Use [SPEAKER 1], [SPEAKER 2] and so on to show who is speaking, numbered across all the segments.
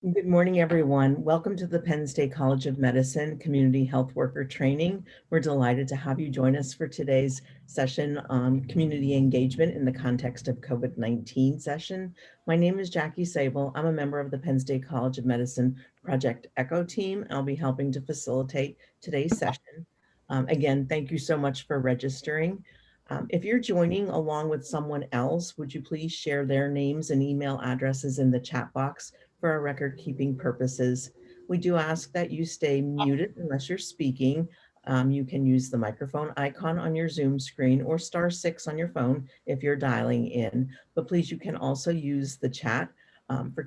[SPEAKER 1] Good morning, everyone. Welcome to the Penn State College of Medicine Community Health Worker Training. We're delighted to have you join us for today's session on community engagement in the context of COVID-19 session. My name is Jackie Sable. I'm a member of the Penn State College of Medicine Project ECHO team. I'll be helping to facilitate today's session. Again, thank you so much for registering. If you're joining along with someone else, would you please share their names and email addresses in the chat box for our record-keeping purposes. We do ask that you stay muted unless you're speaking. You can use the microphone icon on your Zoom screen or *6 on your phone if you're dialing in. But please, you can also use the chat for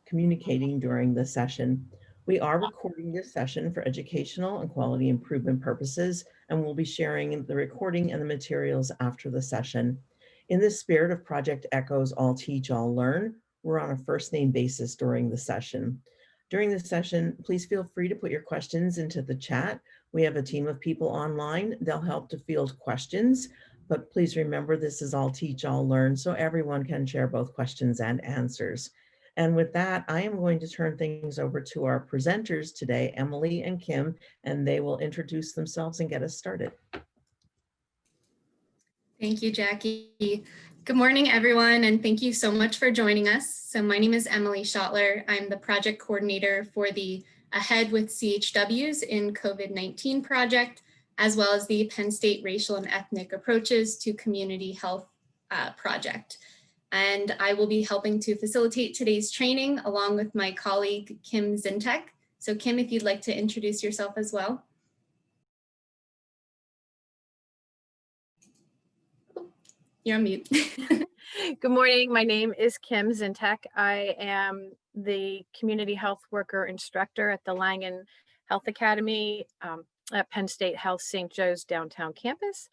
[SPEAKER 1] communicating during the session. We are recording this session for educational and quality improvement purposes, and we'll be sharing the recording and the materials after the session. In the spirit of Project ECHO's All Teach, All Learn, we're on a first name basis during the session. During the session, please feel free to put your questions into the chat. We have a team of people online. They'll help to field questions, but please remember this is all teach, all learn, so everyone can share both questions and answers. And with that, I am going to turn things over to our presenters today, Emily and Kim, and they will introduce themselves and get us started.
[SPEAKER 2] Thank you, Jackie. Good morning, everyone, and thank you so much for joining us. So my name is Emily Schoettler. I'm the project coordinator for the AHeaD with CHWs in COVID-19 project, as well as the Penn State Racial and Ethnic Approaches to Community Health project. And I will be helping to facilitate today's training along with my colleague, Kim Zientek. So Kim, if you'd like to introduce yourself as well. You're on mute.
[SPEAKER 3] Good morning. My name is Kim Zientek. I am the community health worker instructor at the Langan Health Academy at Penn State Health St. Joe's downtown campus.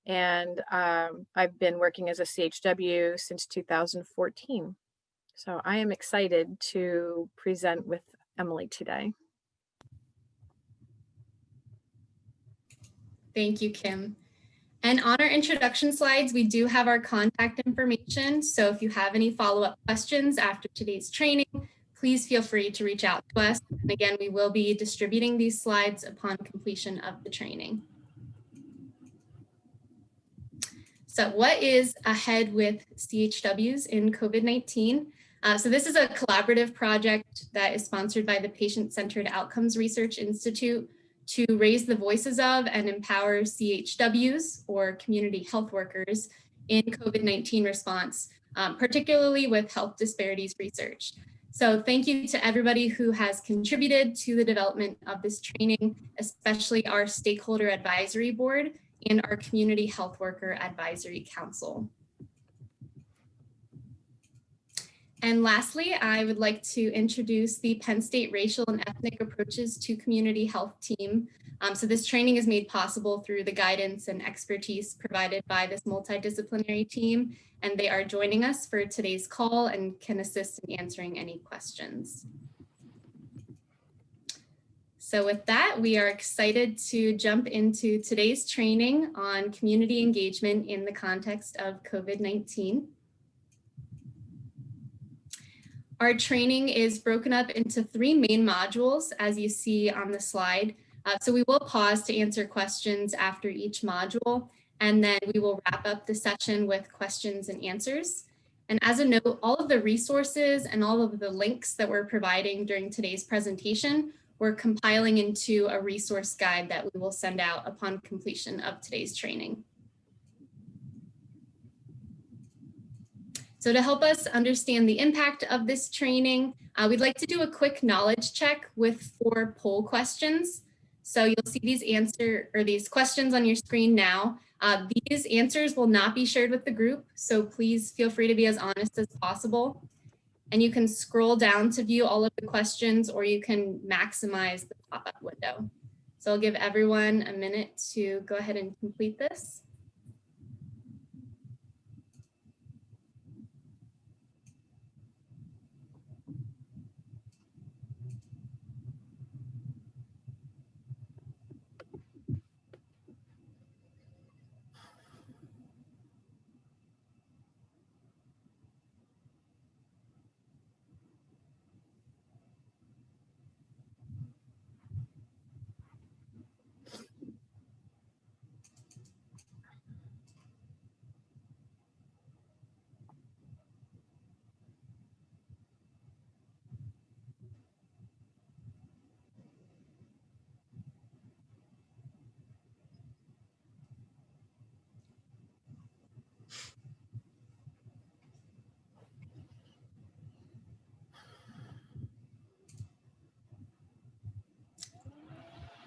[SPEAKER 3] And I've been working as a CHW since 2014. So I am excited to present with Emily today.
[SPEAKER 2] Thank you, Kim. And on our introduction slides, we do have our contact information. So if you have any follow-up questions after today's training, please feel free to reach out to us. And again, we will be distributing these slides upon completion of the training. So what is AHeaD with CHWs in COVID-19? So this is a collaborative project that is sponsored by the Patient-Centered Outcomes Research Institute to raise the voices of and empower CHWs, or community health workers, in COVID-19 response, particularly with health disparities research. So thank you to everybody who has contributed to the development of this training, especially our Stakeholder Advisory Board and our Community Health Worker Advisory Council. And lastly, I would like to introduce the Penn State Racial and Ethnic Approaches to Community Health team. So this training is made possible through the guidance and expertise provided by this multidisciplinary team, and they are joining us for today's call and can assist in answering any questions. So with that, we are excited to jump into today's training on community engagement in the context of COVID-19. Our training is broken up into 3 main modules, as you see on the slide. So we will pause to answer questions after each module, and then we will wrap up the session with questions and answers. And as a note, all of the resources and all of the links that we're providing during today's presentation, we're compiling into a resource guide that we will send out upon completion of today's training. So to help us understand the impact of this training, we'd like to do a quick knowledge check with 4 poll questions. So you'll see these questions on your screen now. These answers will not be shared with the group, so please feel free to be as honest as possible. And you can scroll down to view all of the questions, or you can maximize the pop-up window. So I'll give everyone a minute to go ahead and complete this.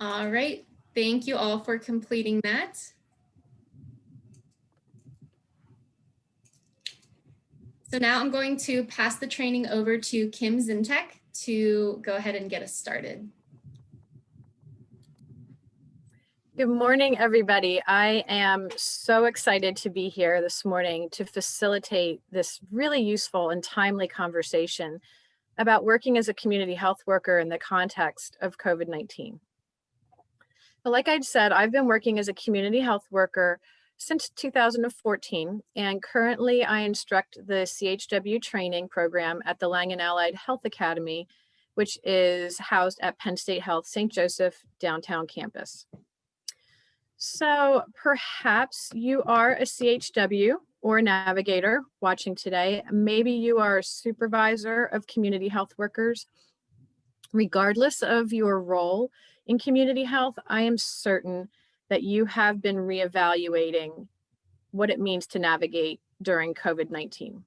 [SPEAKER 2] All right, thank you all for completing that. So now I'm going to pass the training over to Kim Zientek to go ahead and get us started.
[SPEAKER 3] Good morning, everybody. I am so excited to be here this morning to facilitate this really useful and timely conversation about working as a community health worker in the context of COVID-19. But like I'd said, I've been working as a community health worker since 2014, and currently I instruct the CHW training program at the Langan Allied Health Academy, which is housed at Penn State Health St. Joseph downtown campus. So perhaps you are a CHW or a navigator watching today. Maybe you are a supervisor of community health workers. Regardless of your role in community health, I am certain that you have been reevaluating what it means to navigate during COVID-19.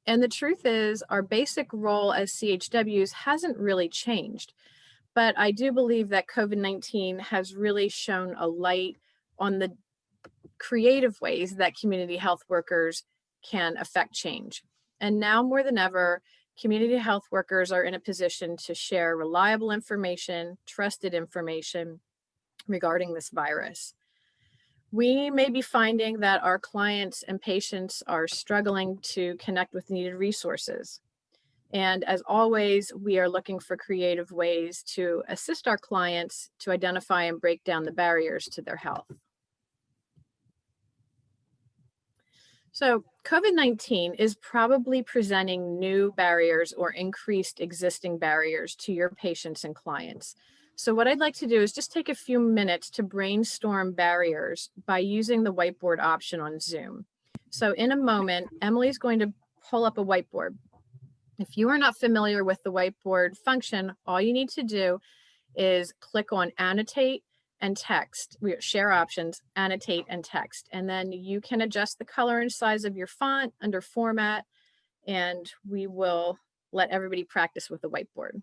[SPEAKER 3] And the truth is, our basic role as CHWs hasn't really changed. But I do believe that COVID-19 has really shone a light on the creative ways that community health workers can affect change. And now more than ever, community health workers are in a position to share reliable information, trusted information regarding this virus. We may be finding that our clients and patients are struggling to connect with needed resources. And as always, we are looking for creative ways to assist our clients to identify and break down the barriers to their health. So COVID-19 is probably presenting new barriers or increased existing barriers to your patients and clients. So what I'd like to do is just take a few minutes to brainstorm barriers by using the whiteboard option on Zoom. So in a moment, Emily's going to pull up a whiteboard. If you are not familiar with the whiteboard function, all you need to do is click on Annotate and Text. We share options, Annotate and Text. And then you can adjust the color and size of your font under Format, and we will let everybody practice with the whiteboard.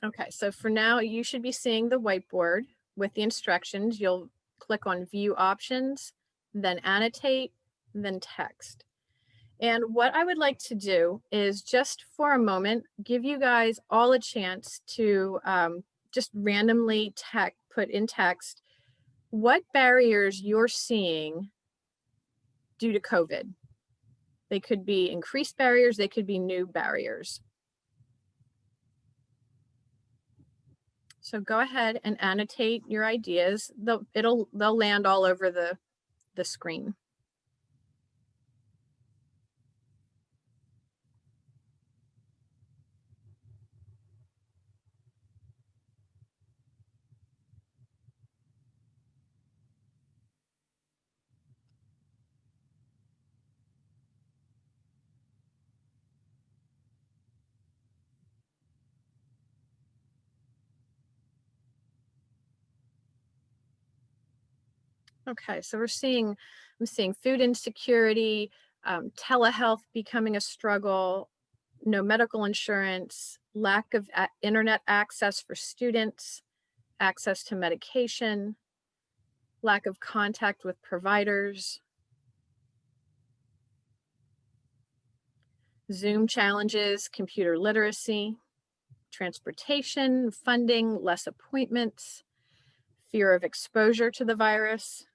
[SPEAKER 3] Okay, so for now, you should be seeing the whiteboard with the instructions. You'll click on View Options, then Annotate, then Text. And what I would like to do is just for a moment, give you guys all a chance to just randomly put in text what barriers you're seeing due to COVID. They could be increased barriers, they could be new barriers. So go ahead and annotate your ideas. They'll land all over the screen. Okay, so I'm seeing food insecurity, telehealth becoming a struggle, no medical insurance, lack of internet access for students, access to medication, lack of contact with providers, Zoom challenges, computer literacy, transportation, funding, less appointments, fear of exposure to the virus,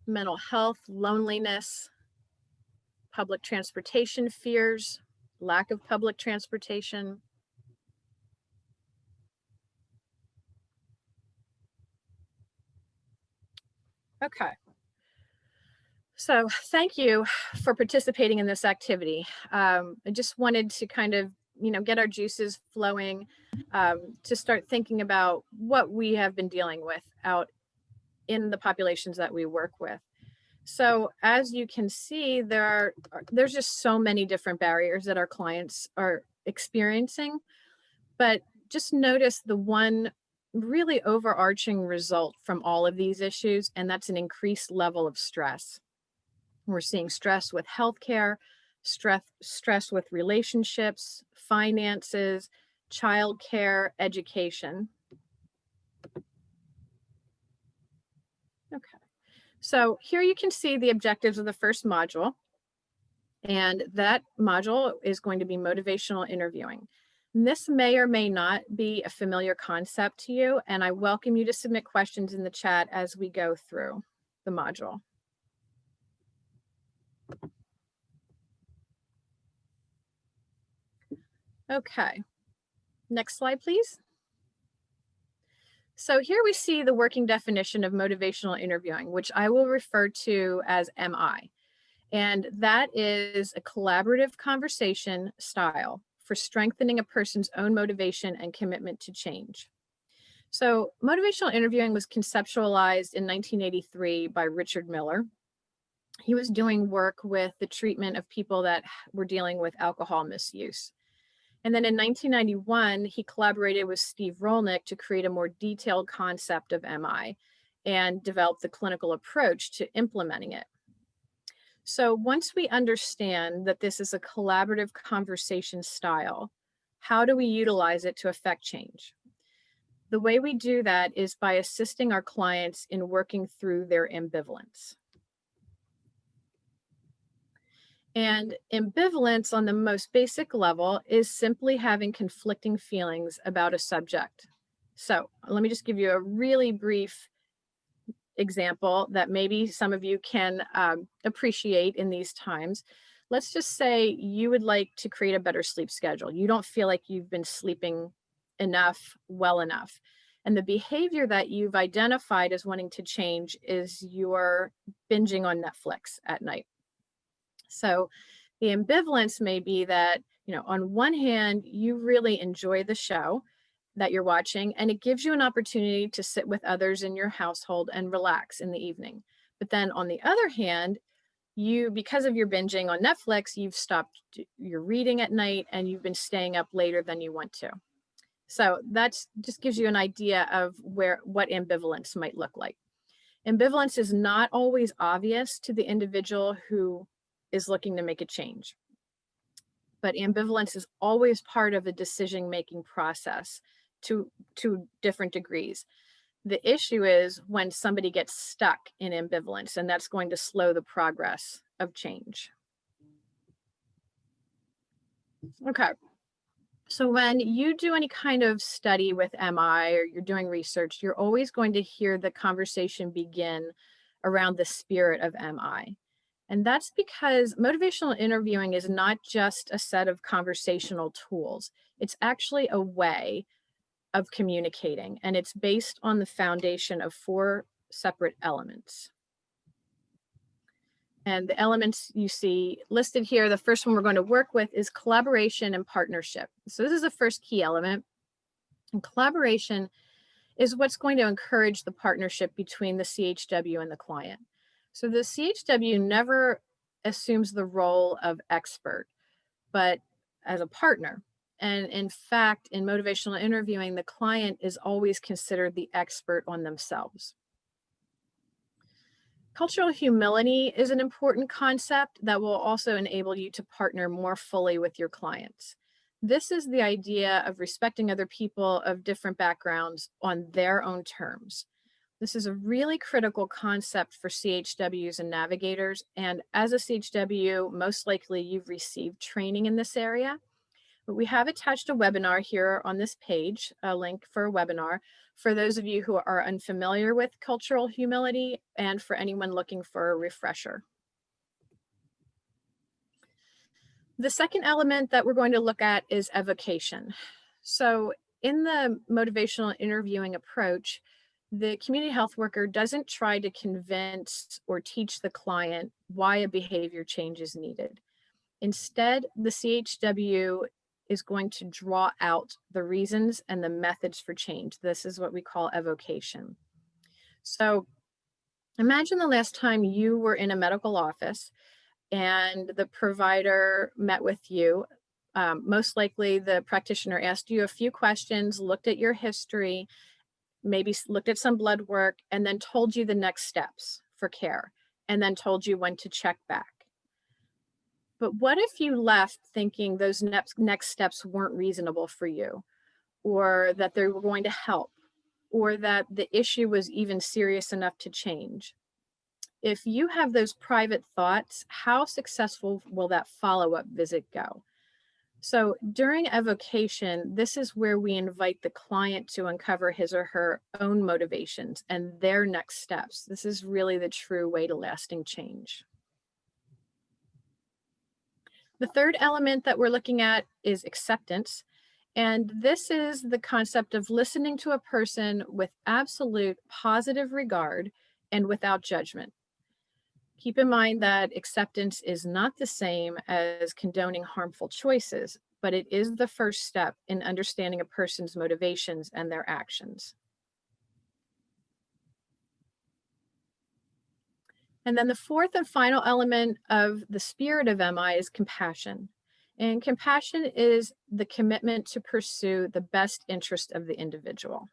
[SPEAKER 3] mental health, loneliness, public transportation fears, lack of public transportation. Okay. So thank you for participating in this activity. I just wanted to kind of, get our juices flowing, to start thinking about what we have been dealing with out in the populations that we work with. So as you can see, there's just so many different barriers that our clients are experiencing, but just notice the one really overarching result from all of these issues, and that's an increased level of stress. We're seeing stress with healthcare, stress with relationships, finances, childcare, education. Okay, so here you can see the objectives of the first module. And that module is going to be motivational interviewing. And this may or may not be a familiar concept to you, and I welcome you to submit questions in the chat as we go through the module. Okay, next slide, please. So here we see the working definition of motivational interviewing, which I will refer to as MI. And that is a collaborative conversation style for strengthening a person's own motivation and commitment to change. So motivational interviewing was conceptualized in 1983 by Richard Miller. He was doing work with the treatment of people that were dealing with alcohol misuse. And then in 1991, he collaborated with Steve Rolnick to create a more detailed concept of MI and develop the clinical approach to implementing it. So once we understand that this is a collaborative conversation style, how do we utilize it to affect change? The way we do that is by assisting our clients in working through their ambivalence. And ambivalence on the most basic level is simply having conflicting feelings about a subject. So let me just give you a really brief example that maybe some of you can appreciate in these times. Let's just say you would like to create a better sleep schedule. You don't feel like you've been sleeping enough, well enough. And the behavior that you've identified as wanting to change is you're binging on Netflix at night. So the ambivalence may be that, on one hand, you really enjoy the show that you're watching, and it gives you an opportunity to sit with others in your household and relax in the evening. But then on the other hand, because of your binging on Netflix, you've stopped your reading at night and you've been staying up later than you want to. So that just gives you an idea of what ambivalence might look like. Ambivalence is not always obvious to the individual who is looking to make a change. But ambivalence is always part of the decision-making process to different degrees. The issue is when somebody gets stuck in ambivalence, and that's going to slow the progress of change. Okay. So when you do any kind of study with MI or you're doing research, you're always going to hear the conversation begin around the spirit of MI. And that's because motivational interviewing is not just a set of conversational tools. It's actually a way of communicating, and it's based on the foundation of 4 separate elements. And the elements you see listed here, the first one we're going to work with is collaboration and partnership. So this is the first key element. And collaboration is what's going to encourage the partnership between the CHW and the client. So the CHW never assumes the role of expert, but as a partner. And in fact, in motivational interviewing, the client is always considered the expert on themselves. Cultural humility is an important concept that will also enable you to partner more fully with your clients. This is the idea of respecting other people of different backgrounds on their own terms. This is a really critical concept for CHWs and navigators. And as a CHW, most likely you've received training in this area. But we have attached a webinar here on this page, a link for a webinar for those of you who are unfamiliar with cultural humility and for anyone looking for a refresher. The second element that we're going to look at is evocation. So in the motivational interviewing approach, the community health worker doesn't try to convince or teach the client why a behavior change is needed. Instead, the CHW is going to draw out the reasons and the methods for change. This is what we call evocation. So imagine the last time you were in a medical office and the provider met with you. Most likely the practitioner asked you a few questions, looked at your history, maybe looked at some blood work, and then told you the next steps for care, and then told you when to check back. But what if you left thinking those next steps weren't reasonable for you, or that they were going to help, or that the issue was even serious enough to change? If you have those private thoughts, how successful will that follow-up visit go? So during evocation, this is where we invite the client to uncover his or her own motivations and their next steps. This is really the true way to lasting change. The third element that we're looking at is acceptance. And this is the concept of listening to a person with absolute positive regard and without judgment. Keep in mind that acceptance is not the same as condoning harmful choices, but it is the first step in understanding a person's motivations and their actions. And then the fourth and final element of the spirit of MI is compassion. And compassion is the commitment to pursue the best interest of the individual.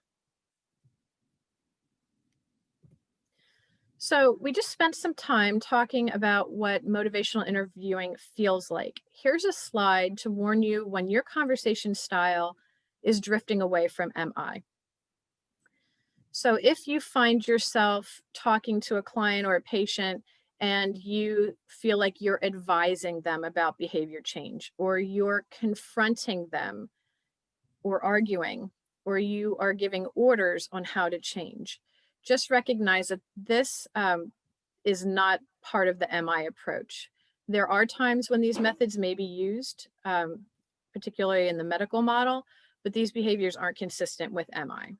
[SPEAKER 3] So we just spent some time talking about what motivational interviewing feels like. Here's a slide to warn you when your conversation style is drifting away from MI. So if you find yourself talking to a client or a patient and you feel like you're advising them about behavior change, or you're confronting them or arguing, or you are giving orders on how to change, just recognize that this is not part of the MI approach. There are times when these methods may be used, particularly in the medical model, but these behaviors aren't consistent with MI.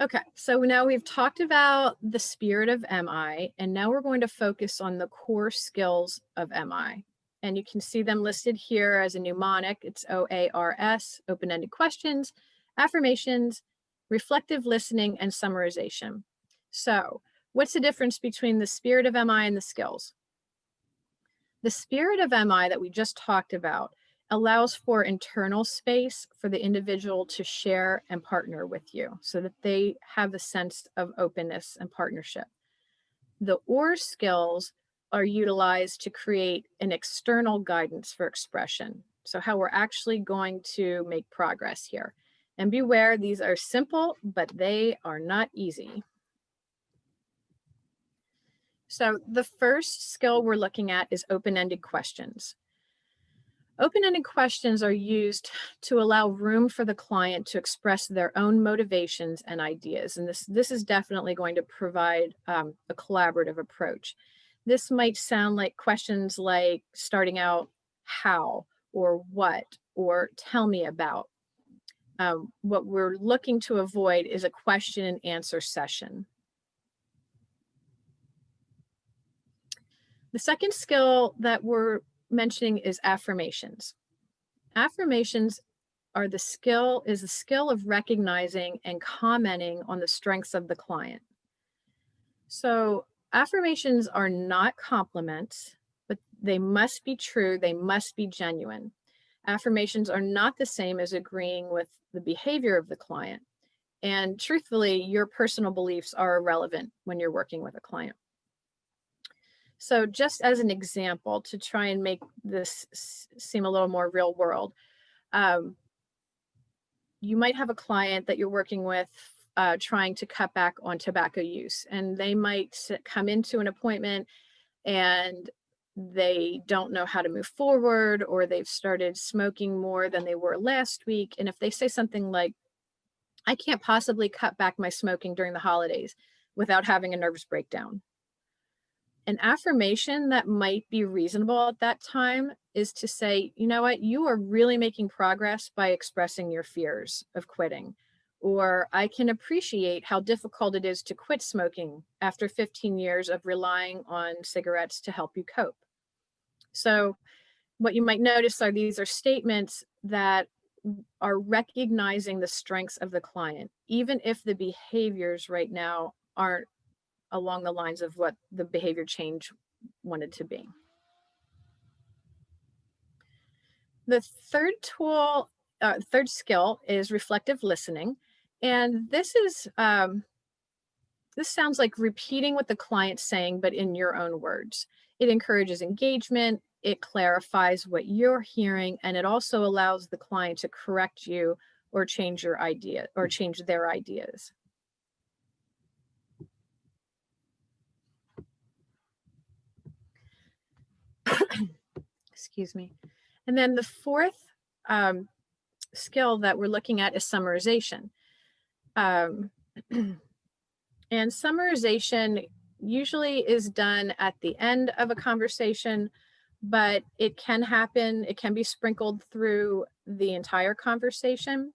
[SPEAKER 3] Okay, so now we've talked about the spirit of MI, and now we're going to focus on the core skills of MI. And you can see them listed here as a mnemonic. It's OARS, open-ended questions, affirmations, reflective listening, and summarization. So what's the difference between the spirit of MI and the skills? The spirit of MI that we just talked about allows for internal space for the individual to share and partner with you so that they have a sense of openness and partnership. The OR skills are utilized to create an external guidance for expression. So how we're actually going to make progress here. And beware, these are simple, but they are not easy. So the first skill we're looking at is open-ended questions. Open-ended questions are used to allow room for the client to express their own motivations and ideas. And this is definitely going to provide a collaborative approach. This might sound like questions like starting out how, or what, or tell me about. What we're looking to avoid is a question and answer session. The second skill that we're mentioning is affirmations. Affirmations are the skill of recognizing and commenting on the strengths of the client. So affirmations are not compliments, but they must be true, they must be genuine. Affirmations are not the same as agreeing with the behavior of the client. And truthfully, your personal beliefs are irrelevant when you're working with a client. So just as an example, to try and make this seem a little more real world, you might have a client that you're working with trying to cut back on tobacco use, and they might come into an appointment and they don't know how to move forward, or they've started smoking more than they were last week. And if they say something like, I can't possibly cut back my smoking during the holidays without having a nervous breakdown. An affirmation that might be reasonable at that time is to say, you know what, you are really making progress by expressing your fears of quitting. Or I can appreciate how difficult it is to quit smoking after 15 years of relying on cigarettes to help you cope. So what you might notice are these are statements that are recognizing the strengths of the client, even if the behaviors right now aren't along the lines of what the behavior change wanted to be. The third tool third skill is reflective listening. And this is, this sounds like repeating what the client's saying, but in your own words. It encourages engagement, it clarifies what you're hearing, and it also allows the client to correct you or change your idea or change their ideas. Excuse me. And then the fourth skill that we're looking at is summarization. And summarization usually is done at the end of a conversation, but it can happen, it can be sprinkled through the entire conversation.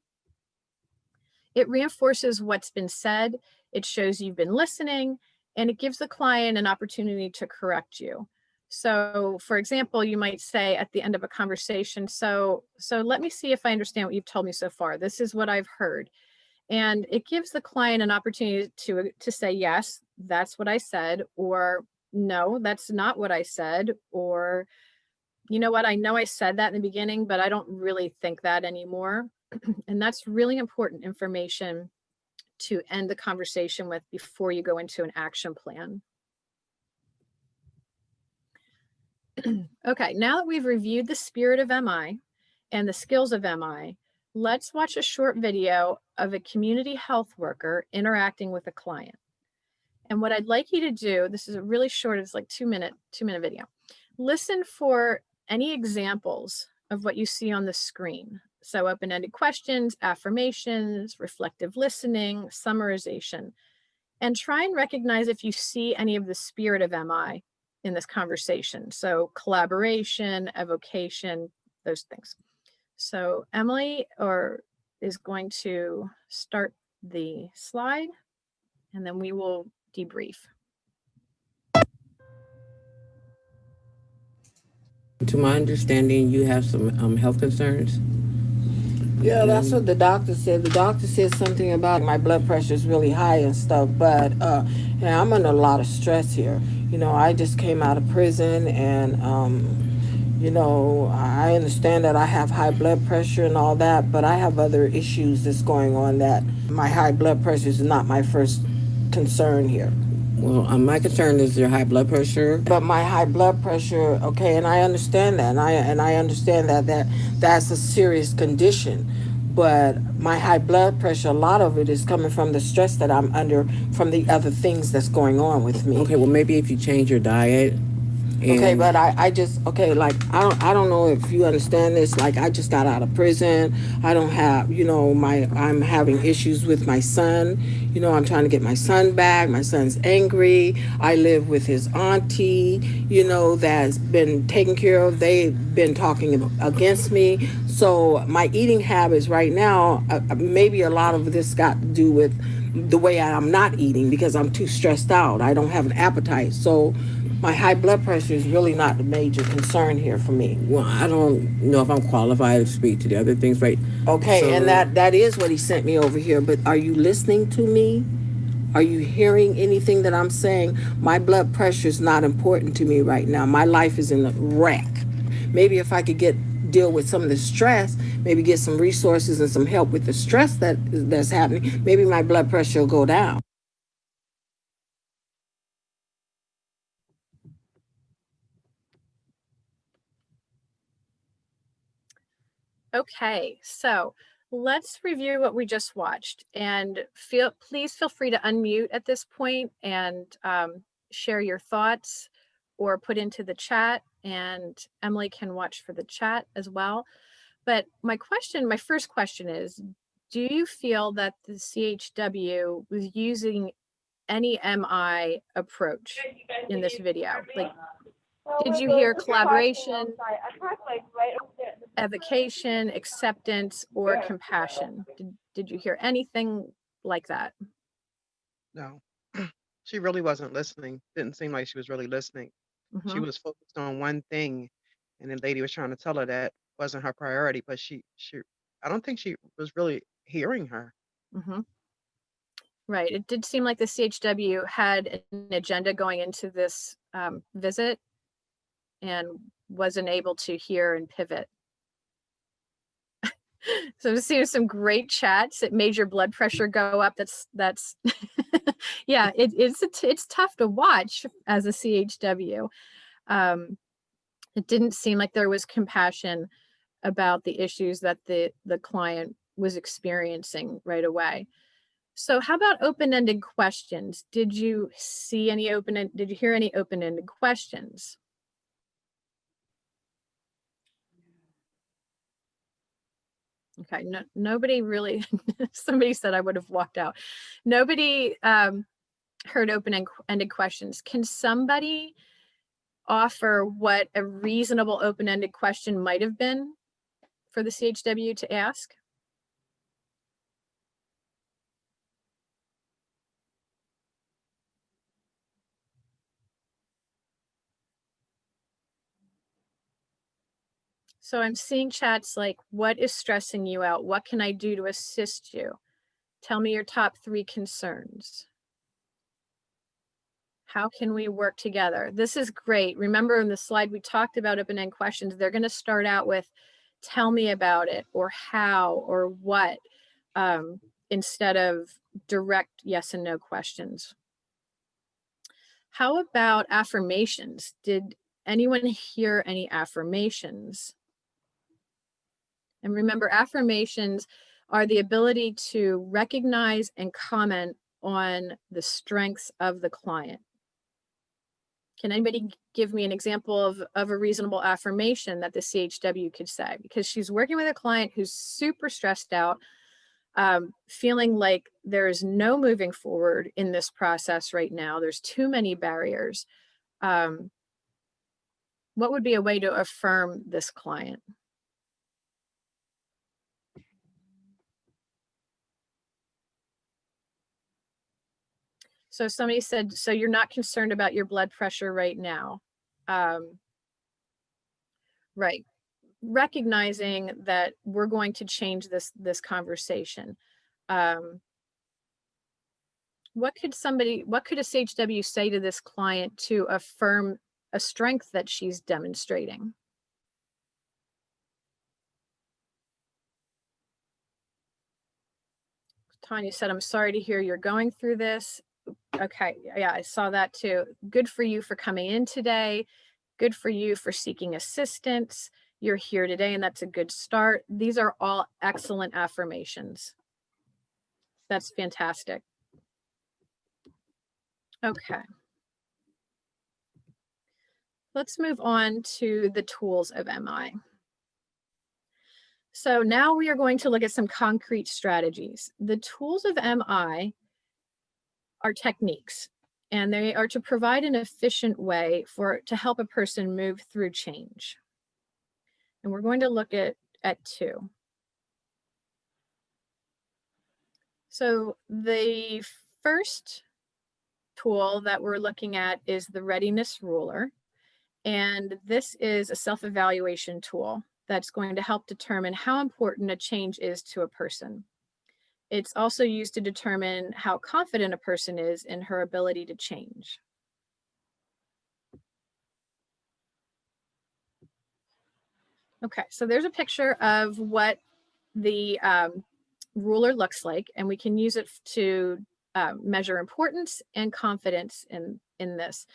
[SPEAKER 3] It reinforces what's been said, it shows you've been listening, and it gives the client an opportunity to correct you. So for example, you might say at the end of a conversation, so let me see if I understand what you've told me so far. This is what I've heard. And it gives the client an opportunity to say, yes, that's what I said, or no, that's not what I said, or you know what, I know I said that in the beginning, but I don't really think that anymore. And that's really important information to end the conversation with before you go into an action plan. Okay, now that we've reviewed the spirit of MI and the skills of MI, let's watch a short video of a community health worker interacting with a client. And what I'd like you to do, this is a really short, it's like 2-minute video. Listen for any examples of what you see on the screen. So open-ended questions, affirmations, reflective listening, summarization, and try and recognize if you see any of the spirit of MI in this conversation. So collaboration, evocation, those things. So Emily is going to start the slide, and then we will debrief.
[SPEAKER 4] To my understanding, you have some health concerns.
[SPEAKER 5] Yeah, that's what the doctor said. The doctor said something about my blood pressure is really high and stuff, but yeah, I'm under a lot of stress here. You know, I just came out of prison, and you know, I understand that I have high blood pressure and all that, but I have other issues that's going on that my high blood pressure is not my first concern here.
[SPEAKER 4] Well, my concern is your high blood pressure.
[SPEAKER 5] But my high blood pressure, okay, and I understand that, and I understand that's a serious condition. But my high blood pressure, a lot of it is coming from the stress that I'm under from the other things that's going on with me.
[SPEAKER 4] Okay, well maybe if you change your diet.
[SPEAKER 5] Okay, but I just, okay, like, I don't know if you understand this. Like, I just got out of prison. I don't have, you know, I'm having issues with my son. You know, I'm trying to get my son back. My son's angry. I live with his auntie, you know, that's been taken care of. They've been talking against me. So my eating habits right now, maybe a lot of this got to do with the way I'm not eating because I'm too stressed out. I don't have an appetite. So my high blood pressure is really not the major concern here for me.
[SPEAKER 4] Well, I don't know if I'm qualified to speak to the other things, right?
[SPEAKER 5] Okay, so, and that is what he sent me over here, but are you listening to me? Are you hearing anything that I'm saying? My blood pressure is not important to me right now. My life is in a wreck. Maybe if I could deal with some of the stress, maybe get some resources and some help with the stress that's happening, maybe my blood pressure will go down.
[SPEAKER 3] Okay, so let's review what we just watched, and please feel free to unmute at this point and share your thoughts or put into the chat, and Emily can watch for the chat as well. But my first question is, do you feel that the CHW was using any MI approach in this video? Like, did you hear collaboration, evocation, acceptance, or compassion? Did you hear anything like that?
[SPEAKER 6] No, she really wasn't listening. Didn't seem like she was really listening.
[SPEAKER 3] Mm-hmm.
[SPEAKER 6] She was focused on one thing, and the lady was trying to tell her that wasn't her priority, but I don't think she was really hearing her.
[SPEAKER 3] Mm-hmm. Right. It did seem like the CHW had an agenda going into this visit and wasn't able to hear and pivot. So I'm seeing some great chats. It made your blood pressure go up. That's yeah, it's tough to watch as a CHW. It didn't seem like there was compassion about the issues that the client was experiencing right away. So how about open-ended questions? Did you see any did you hear any open-ended questions? Okay, no, nobody really, somebody said I would have walked out. Nobody heard open-ended questions. Can somebody offer what a reasonable open-ended question might have been for the CHW to ask? So I'm seeing chats like, what is stressing you out? What can I do to assist you? Tell me your top 3 concerns. How can we work together? This is great. Remember in the slide we talked about open-ended questions, they're going to start out with, tell me about it, or how, or what, instead of direct yes and no questions. How about affirmations? Did anyone hear any affirmations? And remember, affirmations are the ability to recognize and comment on the strengths of the client. Can anybody give me an example of a reasonable affirmation that the CHW could say? Because she's working with a client who's super stressed out, feeling like there is no moving forward in this process right now. There's too many barriers. What would be a way to affirm this client? So somebody said, so you're not concerned about your blood pressure right now. Right. Recognizing that we're going to change this conversation. What could a CHW say to this client to affirm a strength that she's demonstrating? Tanya said, I'm sorry to hear you're going through this. Okay, yeah, I saw that too. Good for you for coming in today. Good for you for seeking assistance. You're here today, and that's a good start. These are all excellent affirmations. That's fantastic. Okay. Let's move on to the tools of MI. So now we are going to look at some concrete strategies. The tools of MI are techniques, and they are to provide an efficient way to help a person move through change. And we're going to look at 2. So the first tool that we're looking at is the Readiness Ruler. And this is a self-evaluation tool that's going to help determine how important a change is to a person. It's also used to determine how confident a person is in her ability to change. Okay, so there's a picture of what the ruler looks like, and we can use it to measure importance and confidence in this.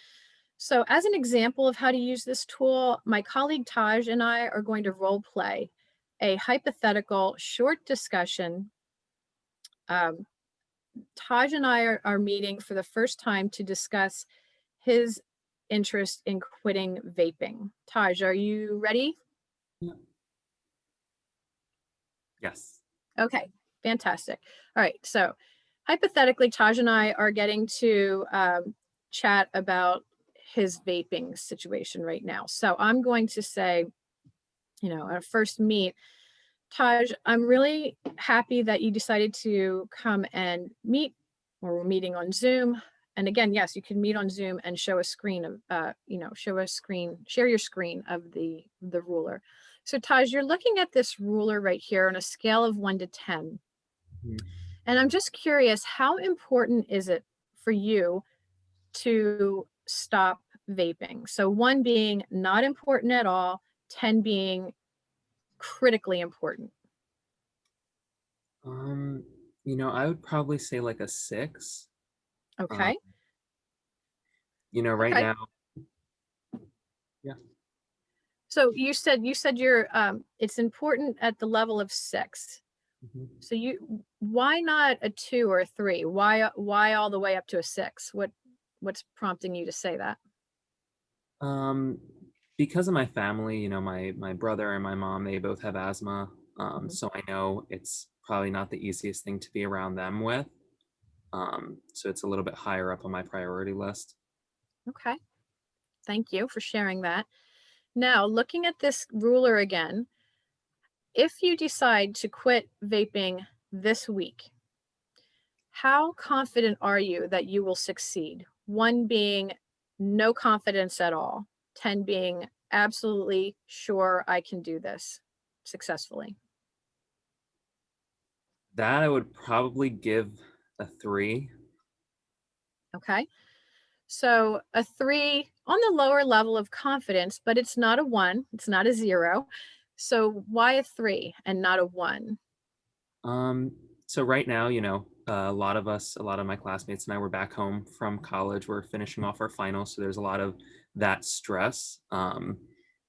[SPEAKER 3] So as an example of how to use this tool, my colleague Taj and I are going to role play a hypothetical short discussion. Taj and I are meeting for the first time to discuss his interest in quitting vaping. Taj, are you ready?
[SPEAKER 7] Yes.
[SPEAKER 3] Okay, fantastic. All right, so hypothetically, Taj and I are getting to chat about his vaping situation right now. So I'm going to say, our first meet, Taj, I'm really happy that you decided to come and meet, or we're meeting on Zoom. And again, yes, you can meet on Zoom and show a screen of, share your screen of the ruler. So Taj, you're looking at this ruler right here on a scale of 1 to 10. Mm-hmm. And I'm just curious, how important is it for you to stop vaping? So 1 being not important at all, 10 being critically important.
[SPEAKER 7] I would probably say like a 6. Um,
[SPEAKER 3] Okay.
[SPEAKER 7] right
[SPEAKER 3] Okay.
[SPEAKER 7] now, yeah.
[SPEAKER 3] So you said you're it's important at the level of 6.
[SPEAKER 7] Mhm.
[SPEAKER 3] So why not a 2 or a 3? Why all the way up to a 6? What's prompting you to say that?
[SPEAKER 7] Um, because of my family, my brother and my mom, they both have asthma.
[SPEAKER 3] Mhm.
[SPEAKER 7] So I know it's probably not the easiest thing to be around them with. So it's a little bit higher up on my priority list.
[SPEAKER 3] Okay. Thank you for sharing that. Now, looking at this ruler again, if you decide to quit vaping this week, how confident are you that you will succeed? 1 being no confidence at all, 10 being absolutely sure I can do this successfully.
[SPEAKER 7] That I would probably give a 3.
[SPEAKER 3] Okay. So a 3 on the lower level of confidence, but it's not a 1, it's not a 0. So why a 3 and not a 1?
[SPEAKER 7] So right now, a lot of my classmates and I were back home from college. We're finishing off our finals, so there's a lot of that stress.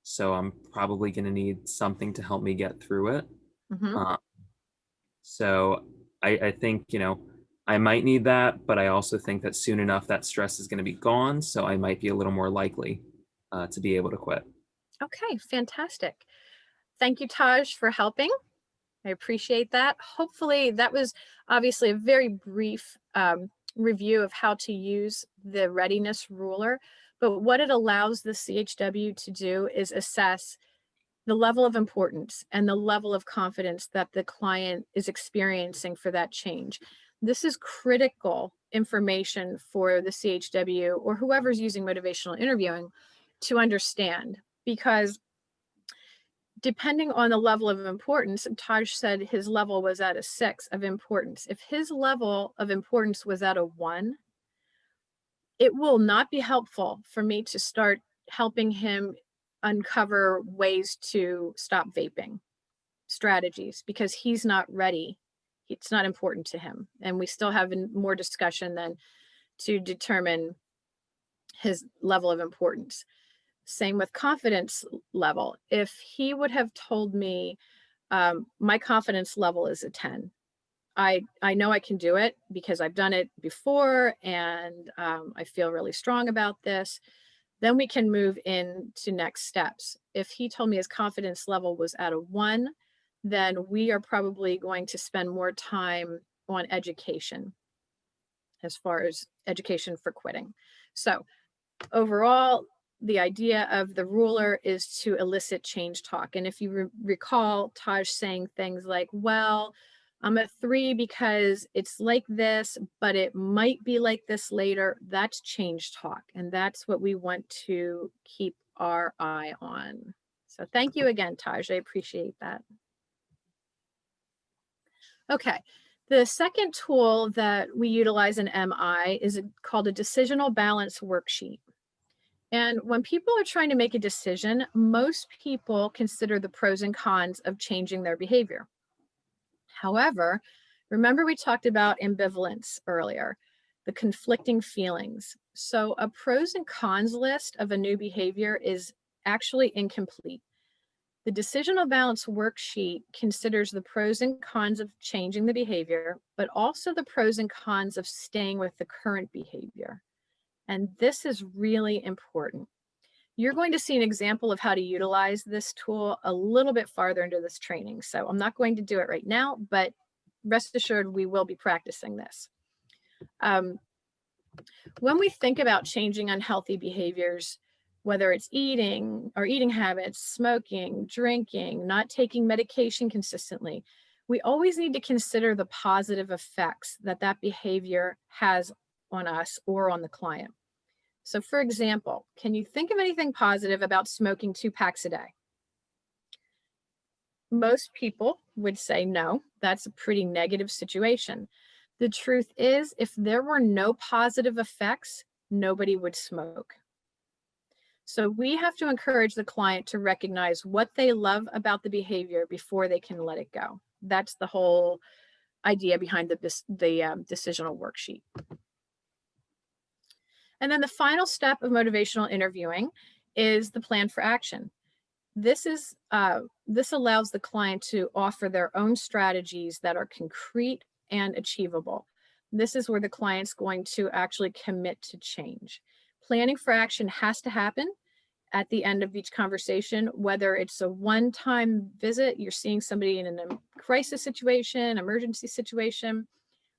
[SPEAKER 7] So I'm probably going to need something to help me get through it.
[SPEAKER 3] Mhm.
[SPEAKER 7] Um, so I think, I might need that, but I also think that soon enough that stress is going to be gone. So I might be a little more likely to be able to quit.
[SPEAKER 3] Okay, fantastic. Thank you, Taj, for helping. I appreciate that. Hopefully, that was obviously a very brief review of how to use the readiness ruler. But what it allows the CHW to do is assess the level of importance and the level of confidence that the client is experiencing for that change. This is critical information for the CHW or whoever's using motivational interviewing to understand, because depending on the level of importance, Taj said his level was at a 6 of importance. If his level of importance was at a 1, it will not be helpful for me to start helping him uncover ways to stop vaping strategies, because he's not ready. It's not important to him. And we still have more discussion than to determine his level of importance. Same with confidence level. If he would have told me, my confidence level is a 10. I know I can do it because I've done it before, and I feel really strong about this. Then we can move into next steps. If he told me his confidence level was at a 1, then we are probably going to spend more time on education, as far as education for quitting. So overall, the idea of the ruler is to elicit change talk. And if you recall Taj saying things like, well, I'm a 3 because it's like this, but it might be like this later. That's change talk. And that's what we want to keep our eye on. So thank you again, Taj. I appreciate that. Okay. The second tool that we utilize in MI is called a Decisional Balance worksheet. And when people are trying to make a decision, most people consider the pros and cons of changing their behavior. However, remember we talked about ambivalence earlier, the conflicting feelings. So a pros and cons list of a new behavior is actually incomplete. The Decisional Balance worksheet considers the pros and cons of changing the behavior, but also the pros and cons of staying with the current behavior. And this is really important. You're going to see an example of how to utilize this tool a little bit farther into this training. So I'm not going to do it right now, but rest assured we will be practicing this. When we think about changing unhealthy behaviors, whether it's eating or eating habits, smoking, drinking, not taking medication consistently, we always need to consider the positive effects that that behavior has on us or on the client. So for example, can you think of anything positive about smoking 2 packs a day? Most people would say no, that's a pretty negative situation. The truth is, if there were no positive effects, nobody would smoke. So we have to encourage the client to recognize what they love about the behavior before they can let it go. That's the whole idea behind the decisional worksheet. And then the final step of motivational interviewing is the plan for action. This allows the client to offer their own strategies that are concrete and achievable. This is where the client's going to actually commit to change. Planning for action has to happen at the end of each conversation, whether it's a one-time visit, you're seeing somebody in a crisis situation, emergency situation,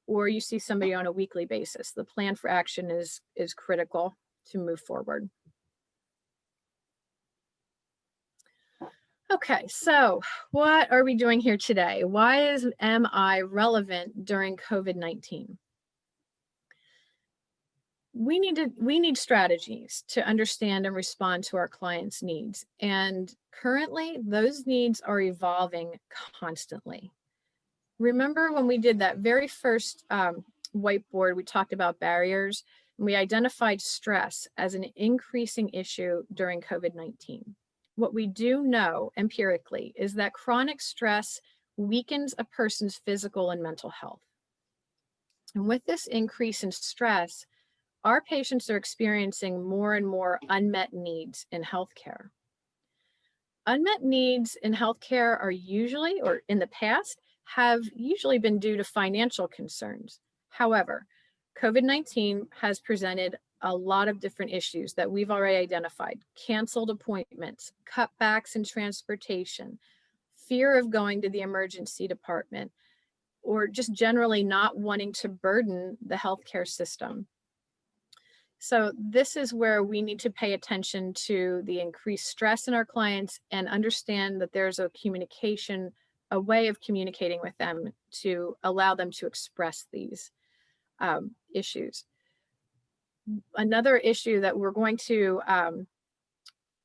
[SPEAKER 3] or you see somebody on a weekly basis. The plan for action is critical to move forward. Okay, so what are we doing here today? Why is MI relevant during COVID-19? We need strategies to understand and respond to our clients' needs. And currently, those needs are evolving constantly. Remember when we did that very first whiteboard, we talked about barriers, and we identified stress as an increasing issue during COVID-19. What we do know empirically is that chronic stress weakens a person's physical and mental health. And with this increase in stress, our patients are experiencing more and more unmet needs in healthcare. Unmet needs in healthcare are usually, or in the past, have usually been due to financial concerns. However, COVID-19 has presented a lot of different issues that we've already identified: canceled appointments, cutbacks in transportation, fear of going to the emergency department, or just generally not wanting to burden the healthcare system. So this is where we need to pay attention to the increased stress in our clients and understand that there's a way of communicating with them to allow them to express these issues. Another issue that we're going to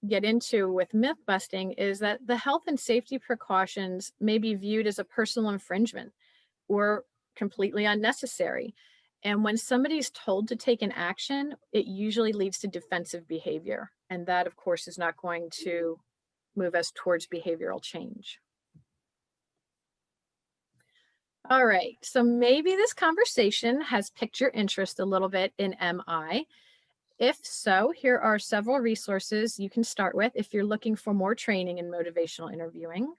[SPEAKER 3] get into with myth busting is that the health and safety precautions may be viewed as a personal infringement or completely unnecessary. And when somebody's told to take an action, it usually leads to defensive behavior. And that, of course, is not going to move us towards behavioral change. All right, so maybe this conversation has piqued your interest a little bit in MI. If so, here are several resources you can start with if you're looking for more training in motivational interviewing.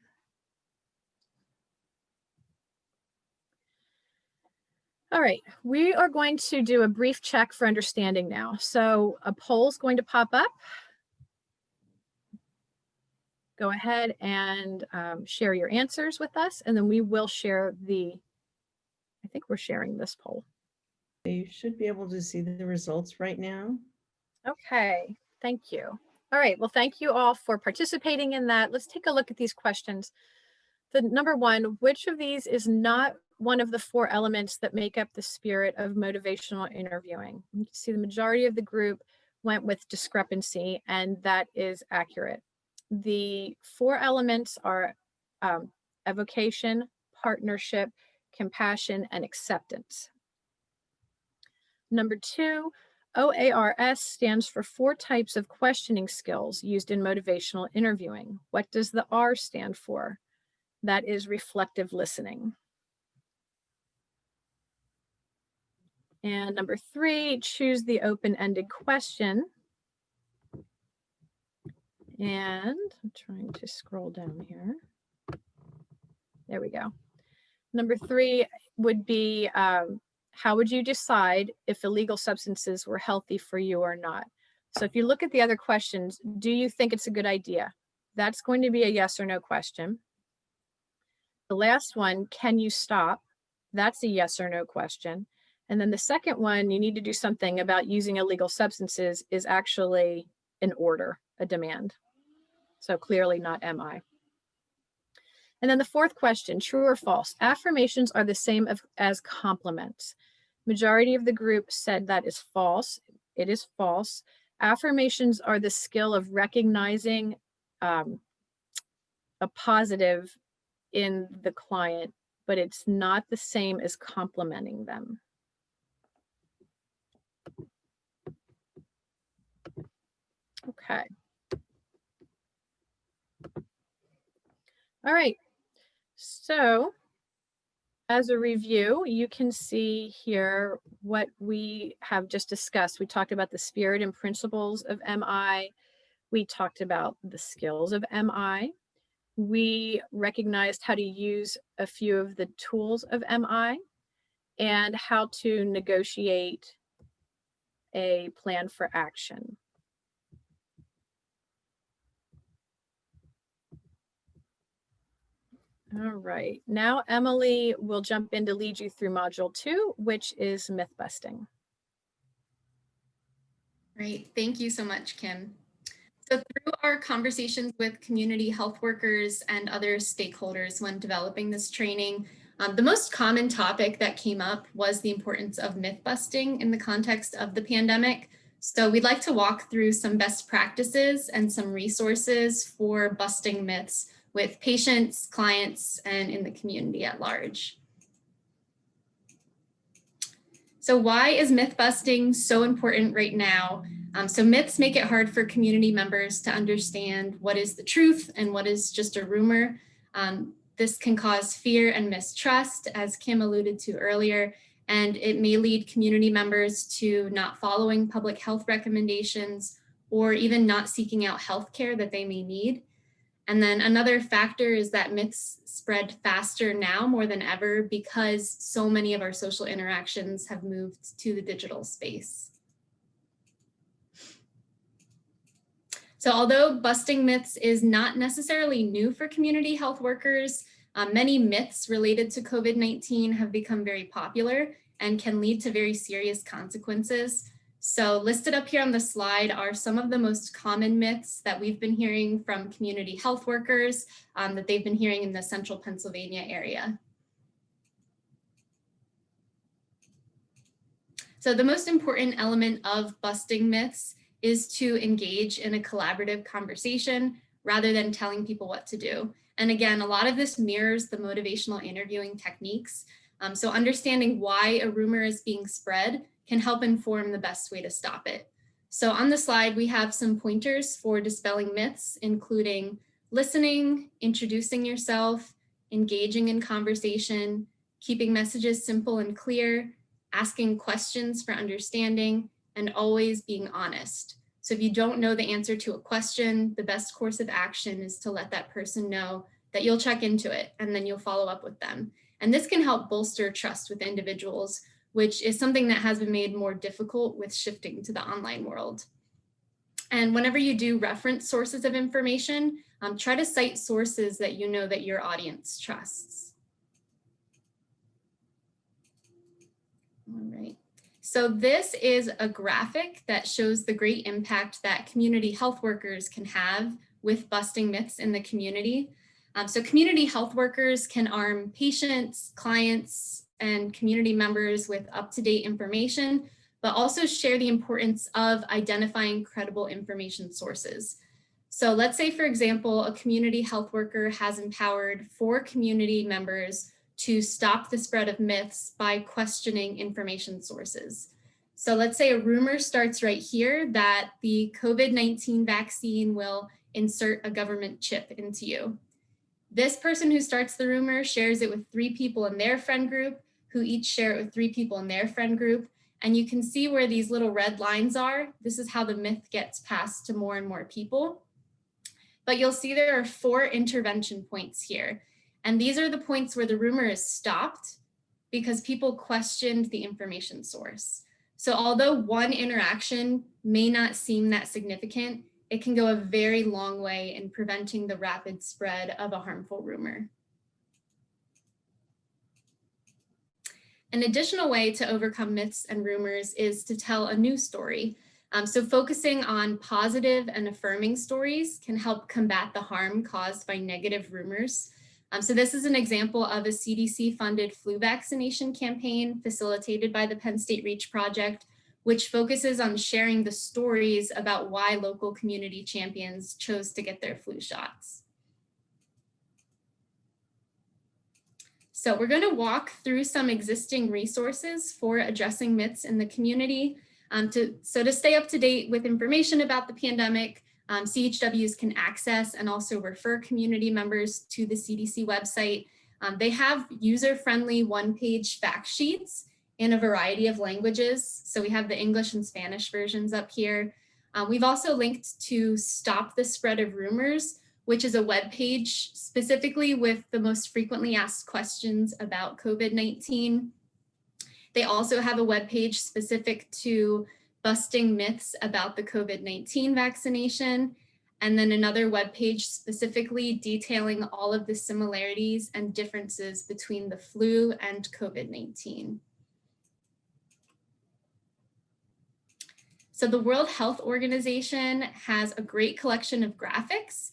[SPEAKER 3] All right, we are going to do a brief check for understanding now. So a poll is going to pop up. Go ahead and share your answers with us, and then we will share I think we're sharing this poll.
[SPEAKER 1] You should be able to see the results right now.
[SPEAKER 3] Okay, thank you. All right, well, thank you all for participating in that. Let's take a look at these questions. The number one, which of these is not one of the 4 elements that make up the spirit of motivational interviewing? You can see the majority of the group went with discrepancy, and that is accurate. The 4 elements are evocation, partnership, compassion, and acceptance. Number 2, OARS stands for 4 types of questioning skills used in motivational interviewing. What does the R stand for? That is reflective listening. And number 3, choose the open-ended question. And I'm trying to scroll down here. There we go. Number 3 would be, how would you decide if illegal substances were healthy for you or not? So if you look at the other questions, do you think it's a good idea? That's going to be a yes or no question. The last one, can you stop? That's a yes or no question. And then the second one, you need to do something about using illegal substances, is actually an order, a demand. So clearly not MI. And then the 4th question, true or false? Affirmations are the same as compliments. Majority of the group said that is false. It is false. Affirmations are the skill of recognizing a positive in the client, but it's not the same as complimenting them. Okay. All right. So As a review, you can see here what we have just discussed. We talked about the spirit and principles of MI. We talked about the skills of MI. We recognized how to use a few of the tools of MI and how to negotiate a plan for action. All right, now Emily will jump in to lead you through module 2, which is myth busting.
[SPEAKER 2] Great, thank you so much, Kim. So through our conversations with community health workers and other stakeholders when developing this training, the most common topic that came up was the importance of myth busting in the context of the pandemic. So we'd like to walk through some best practices and some resources for busting myths with patients, clients, and in the community at large. So why is myth busting so important right now? So myths make it hard for community members to understand what is the truth and what is just a rumor. This can cause fear and mistrust, as Kim alluded to earlier, and it may lead community members to not following public health recommendations or even not seeking out healthcare that they may need. And then another factor is that myths spread faster now more than ever because so many of our social interactions have moved to the digital space. So although busting myths is not necessarily new for community health workers, many myths related to COVID-19 have become very popular and can lead to very serious consequences. So listed up here on the slide are some of the most common myths that we've been hearing from community health workers that they've been hearing in the central Pennsylvania area. So the most important element of busting myths is to engage in a collaborative conversation rather than telling people what to do. And again, a lot of this mirrors the motivational interviewing techniques. So understanding why a rumor is being spread can help inform the best way to stop it. So on the slide, we have some pointers for dispelling myths, including listening, introducing yourself, engaging in conversation, keeping messages simple and clear, asking questions for understanding, and always being honest. So if you don't know the answer to a question, the best course of action is to let that person know that you'll check into it and then you'll follow up with them. And this can help bolster trust with individuals, which is something that has been made more difficult with shifting to the online world. And whenever you do reference sources of information, try to cite sources that you know that your audience trusts. All right. So this is a graphic that shows the great impact that community health workers can have with busting myths in the community. So community health workers can arm patients, clients, and community members with up-to-date information, but also share the importance of identifying credible information sources. So let's say, for example, a community health worker has empowered 4 community members to stop the spread of myths by questioning information sources. So let's say a rumor starts right here that the COVID-19 vaccine will insert a government chip into you. This person who starts the rumor shares it with 3 people in their friend group, who each share it with 3 people in their friend group. And you can see where these little red lines are. This is how the myth gets passed to more and more people. But you'll see there are 4 intervention points here. And these are the points where the rumor is stopped because people questioned the information source. So although one interaction may not seem that significant, it can go a very long way in preventing the rapid spread of a harmful rumor. An additional way to overcome myths and rumors is to tell a new story. So focusing on positive and affirming stories can help combat the harm caused by negative rumors. So this is an example of a CDC-funded flu vaccination campaign facilitated by the Penn State REACH project, which focuses on sharing the stories about why local community champions chose to get their flu shots. So we're going to walk through some existing resources for addressing myths in the community. So to stay up to date with information about the pandemic, CHWs can access and also refer community members to the CDC website. They have user-friendly one-page fact sheets in a variety of languages. So we have the English and Spanish versions up here. We've also linked to Stop the Spread of Rumors, which is a web page specifically with the most frequently asked questions about COVID-19. They also have a web page specific to busting myths about the COVID-19 vaccination, and then another web page specifically detailing all of the similarities and differences between the flu and COVID-19. So the World Health Organization has a great collection of graphics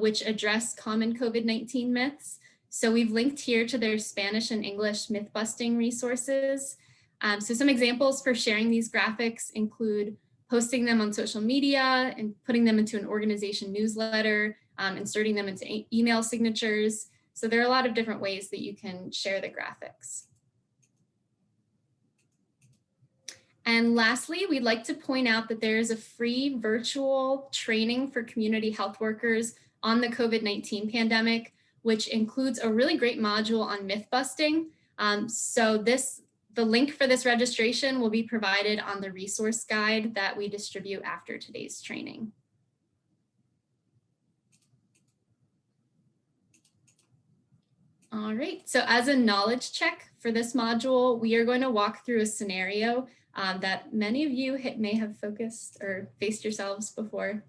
[SPEAKER 2] which address common COVID-19 myths. So we've linked here to their Spanish and English myth busting resources. So some examples for sharing these graphics include posting them on social media and putting them into an organization newsletter, inserting them into email signatures. So there are a lot of different ways that you can share the graphics. And lastly, we'd like to point out that there is a free virtual training for community health workers on the COVID-19 pandemic, which includes a really great module on myth busting. The link for this registration will be provided on the resource guide that we distribute after today's training. All right, so as a knowledge check for this module, we are going to walk through a scenario that many of you may have focused or faced yourselves before.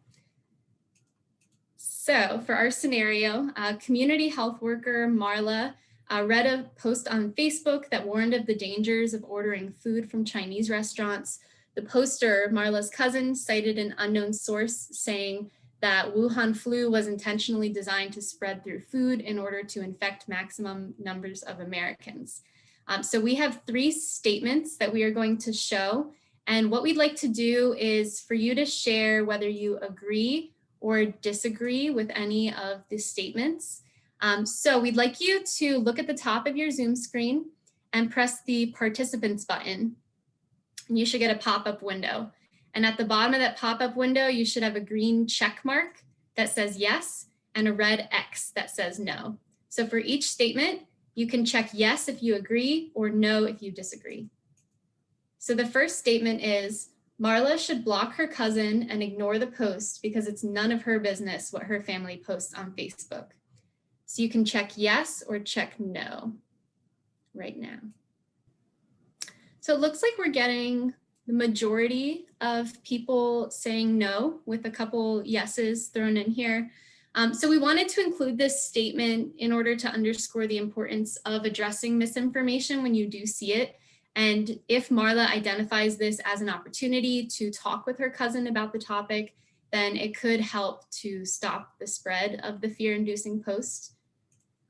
[SPEAKER 2] So for our scenario, community health worker Marla read a post on Facebook that warned of the dangers of ordering food from Chinese restaurants. The poster, Marla's cousin, cited an unknown source saying that Wuhan flu was intentionally designed to spread through food in order to infect maximum numbers of Americans. So we have 3 statements that we are going to show. And what we'd like to do is for you to share whether you agree or disagree with any of the statements. So we'd like you to look at the top of your Zoom screen and press the participants button. And you should get a pop-up window. And at the bottom of that pop-up window, you should have a green check mark that says yes and a red X that says no. So for each statement, you can check yes if you agree or no if you disagree. So the first statement is, Marla should block her cousin and ignore the post because it's none of her business what her family posts on Facebook. So you can check yes or check no right now. So it looks like we're getting the majority of people saying no with a couple yeses thrown in here. So we wanted to include this statement in order to underscore the importance of addressing misinformation when you do see it. And if Marla identifies this as an opportunity to talk with her cousin about the topic, then it could help to stop the spread of the fear-inducing post.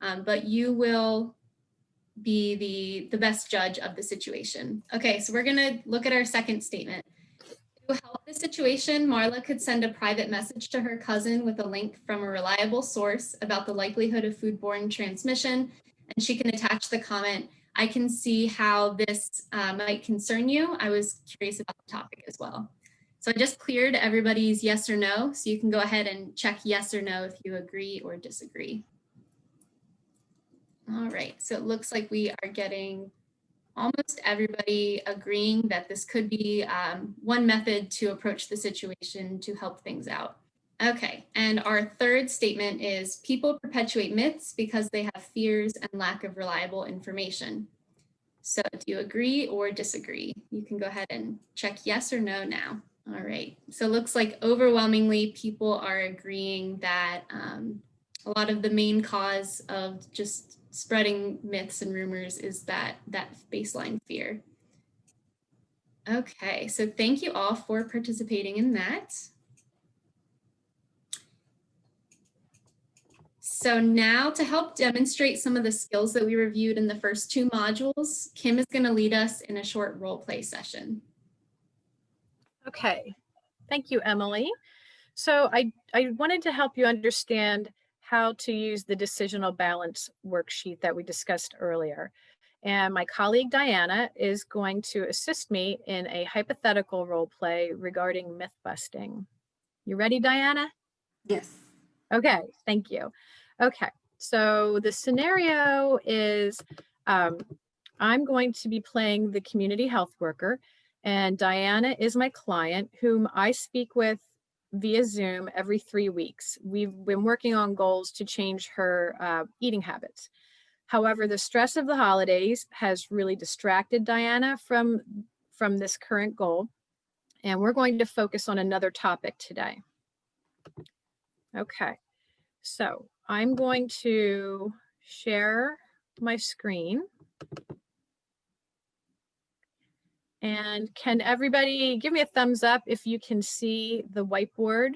[SPEAKER 2] But you will be the best judge of the situation. Okay, so we're gonna look at our second statement. To help the situation, Marla could send a private message to her cousin with a link from a reliable source about the likelihood of foodborne transmission, and she can attach the comment, I can see how this might concern you. I was curious about the topic as well. So I just cleared everybody's yes or no, so you can go ahead and check yes or no if you agree or disagree. All right, so it looks like we are getting almost everybody agreeing that this could be one method to approach the situation to help things out. Okay, and our third statement is people perpetuate myths because they have fears and lack of reliable information. So do you agree or disagree? You can go ahead and check yes or no now. All right, so it looks like overwhelmingly people are agreeing that a lot of the main cause of just spreading myths and rumors is that baseline fear. Okay, so thank you all for participating in that. So now to help demonstrate some of the skills that we reviewed in the first 2 modules, Kim is going to lead us in a short role play session.
[SPEAKER 3] Okay, thank you, Emily. So I wanted to help you understand how to use the Decisional Balance worksheet that we discussed earlier. And my colleague Diana is going to assist me in a hypothetical role play regarding myth busting. You ready, Diana?
[SPEAKER 8] Yes.
[SPEAKER 3] Okay, thank you. Okay, So the scenario is I'm going to be playing the community health worker, and Diana is my client whom I speak with via Zoom every 3 weeks. We've been working on goals to change her eating habits. However, the stress of the holidays has really distracted Diana from this current goal, and we're going to focus on another topic today. Okay, so I'm going to share my screen. And can everybody give me a thumbs up if you can see the whiteboard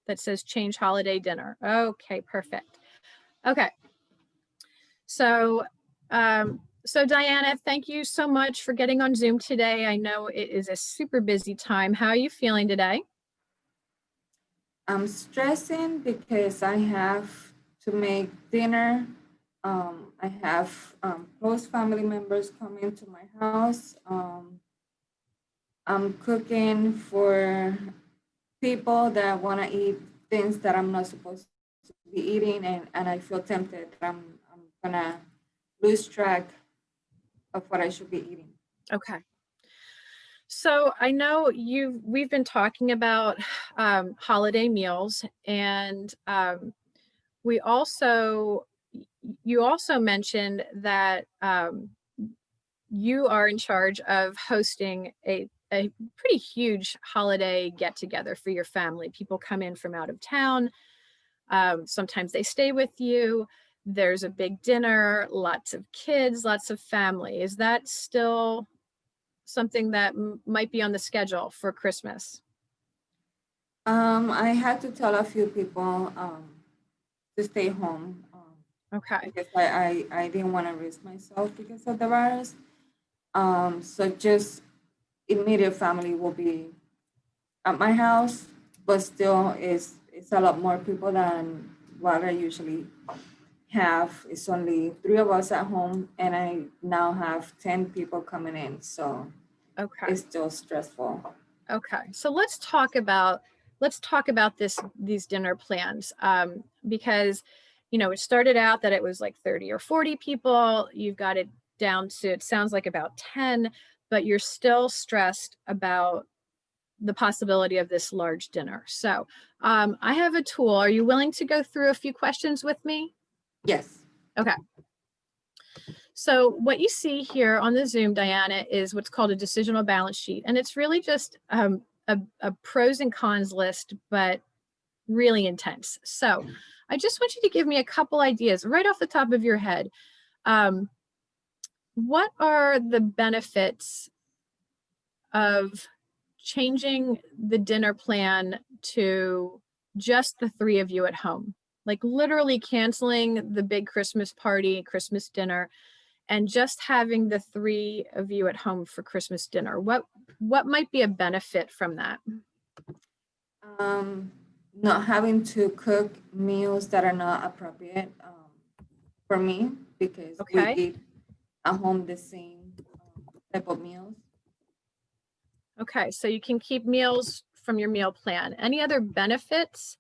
[SPEAKER 3] that says change holiday dinner? Okay, perfect. Okay. So, so Diana, thank you so much for getting on Zoom today. I know it is a super busy time. How are you feeling today?
[SPEAKER 8] I'm stressing because I have to make dinner. I have close family members coming to my house. I'm cooking for people that want to eat things that I'm not supposed to be eating, and I feel tempted. I'm gonna lose track of what I should be eating.
[SPEAKER 3] Okay. So I know we've been talking about holiday meals, and you also mentioned that you are in charge of hosting a pretty huge holiday get together for your family. People come in from out of town. Sometimes they stay with you. There's a big dinner, lots of kids, lots of family. Is that still something that might be on the schedule for Christmas?
[SPEAKER 8] I had to tell a few people to stay home.
[SPEAKER 3] Okay.
[SPEAKER 8] Because I didn't want to risk myself because of the virus. So just immediate family will be at my house, but still it's a lot more people than what I usually have. It's only 3 of us at home, and I now have 10 people coming in. So
[SPEAKER 3] Okay.
[SPEAKER 8] it's still stressful.
[SPEAKER 3] Okay. So let's talk about these dinner plans, because it started out that it was like 30 or 40 people. You've got it down to, it sounds like about 10, but you're still stressed about the possibility of this large dinner. So I have a tool. Are you willing to go through a few questions with me?
[SPEAKER 8] Yes.
[SPEAKER 3] Okay. So what you see here on the Zoom, Diana, is what's called a decisional balance sheet. And it's really just a pros and cons list, but really intense. So I just want you to give me a couple ideas right off the top of your head. What are the benefits of changing the dinner plan to just the 3 of you at home? Like literally canceling the big Christmas party, Christmas dinner, and just having the 3 of you at home for Christmas dinner. What might be a benefit from that?
[SPEAKER 8] Not having to cook meals that are not appropriate for me, because we eat at home the same type of meals.
[SPEAKER 3] Okay, so you can keep meals from your meal plan. Any other benefits?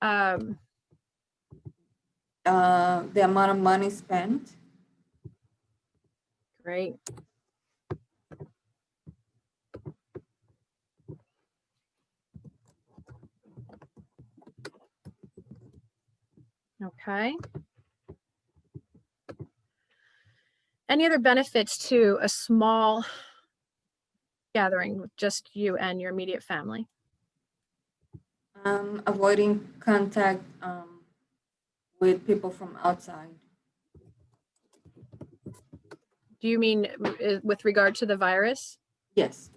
[SPEAKER 8] The amount of money spent.
[SPEAKER 3] Great. Okay. Any other benefits to a small gathering with just you and your immediate family?
[SPEAKER 8] Avoiding contact with people from outside.
[SPEAKER 3] Do you mean with regard to the virus?
[SPEAKER 8] Yes.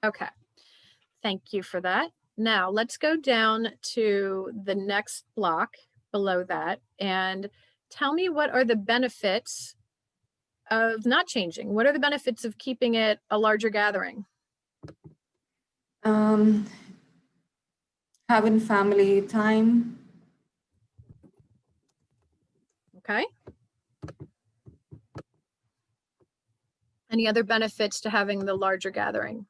[SPEAKER 3] Okay, thank you for that. Now let's go down to the next block below that and tell me, what are the benefits of not changing? What are the benefits of keeping it a larger gathering?
[SPEAKER 8] Having family time.
[SPEAKER 3] Okay. Any other benefits to having the larger gathering?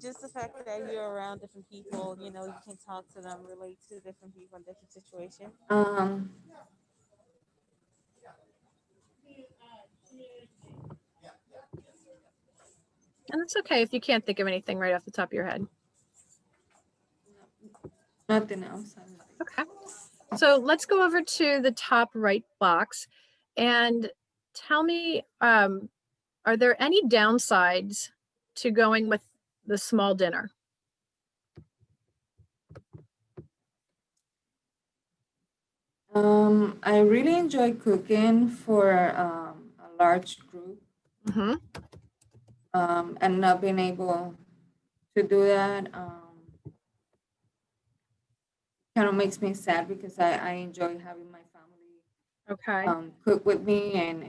[SPEAKER 9] Just the fact that you're around different people, you know, you can talk to them, relate to different people in different situations.
[SPEAKER 3] And it's okay if you can't think of anything right off the top of your head.
[SPEAKER 8] Nothing else.
[SPEAKER 3] Okay. So let's go over to the top right box and tell me, are there any downsides to going with the small dinner?
[SPEAKER 8] I really enjoy cooking for a large group,
[SPEAKER 3] Mm-hmm.
[SPEAKER 8] and not being able to do that kind of makes me sad because I enjoy having my family
[SPEAKER 3] Okay.
[SPEAKER 8] cook with me, and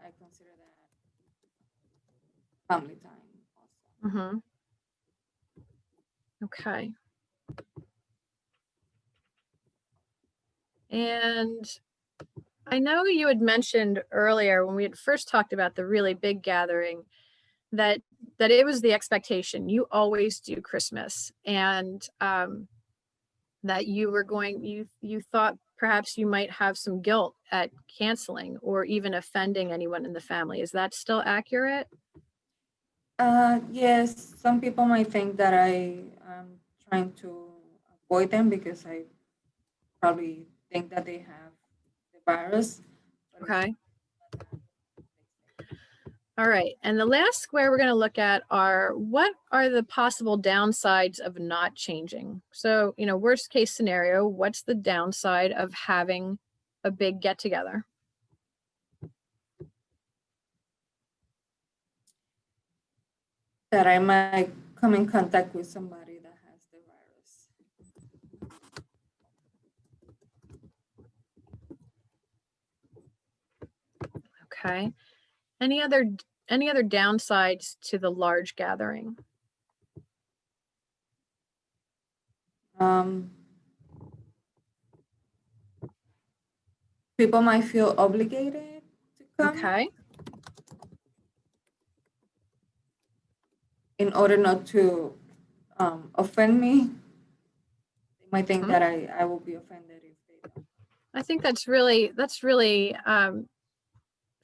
[SPEAKER 8] I consider that family time also.
[SPEAKER 3] Mm-hmm. Okay. And I know you had mentioned earlier when we had first talked about the really big gathering that it was the expectation. You always do Christmas, and that you were going, you thought perhaps you might have some guilt at canceling or even offending anyone in the family. Is that still accurate?
[SPEAKER 8] Yes, some people might think that I am trying to avoid them because I probably think that they have the virus. but it's
[SPEAKER 3] Okay.
[SPEAKER 8] not that.
[SPEAKER 3] All right. And the last square we're going to look at are what are the possible downsides of not changing? So, you know, worst case scenario, what's the downside of having a big get together?
[SPEAKER 8] That I might come in contact with somebody that has the virus.
[SPEAKER 3] Okay. Any other downsides to the large gathering?
[SPEAKER 8] People might feel obligated to come
[SPEAKER 3] Okay.
[SPEAKER 8] in order not to offend me. They might think
[SPEAKER 3] Mhm.
[SPEAKER 8] that I will be offended if they don't.
[SPEAKER 3] I think that's really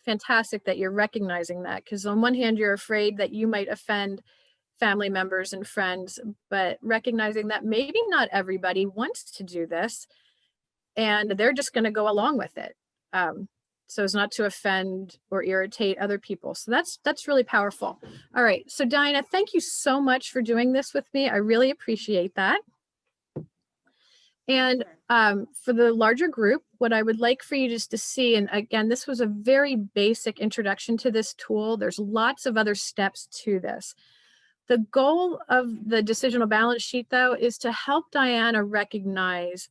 [SPEAKER 3] fantastic that you're recognizing that, because on one hand, you're afraid that you might offend family members and friends, but recognizing that maybe not everybody wants to do this and they're just going to go along with it. So as not to offend or irritate other people. So that's really powerful. All right. So Dinah, thank you so much for doing this with me. I really appreciate that. And for the larger group, what I would like for you just to see, and again, this was a very basic introduction to this tool. There's lots of other steps to this. The goal of the decisional balance sheet, though, is to help Diana recognize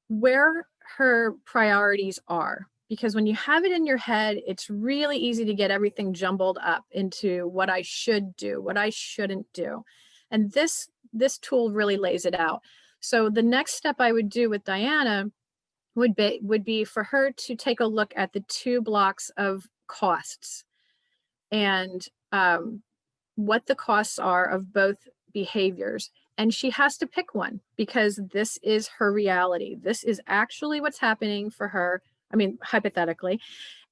[SPEAKER 3] where her priorities are. Because when you have it in your head, it's really easy to get everything jumbled up into what I should do, what I shouldn't do. And this tool really lays it out. So the next step I would do with Diana would be for her to take a look at the 2 blocks of costs and what the costs are of both behaviors. And she has to pick one because this is her reality. This is actually what's happening for her. I mean, hypothetically.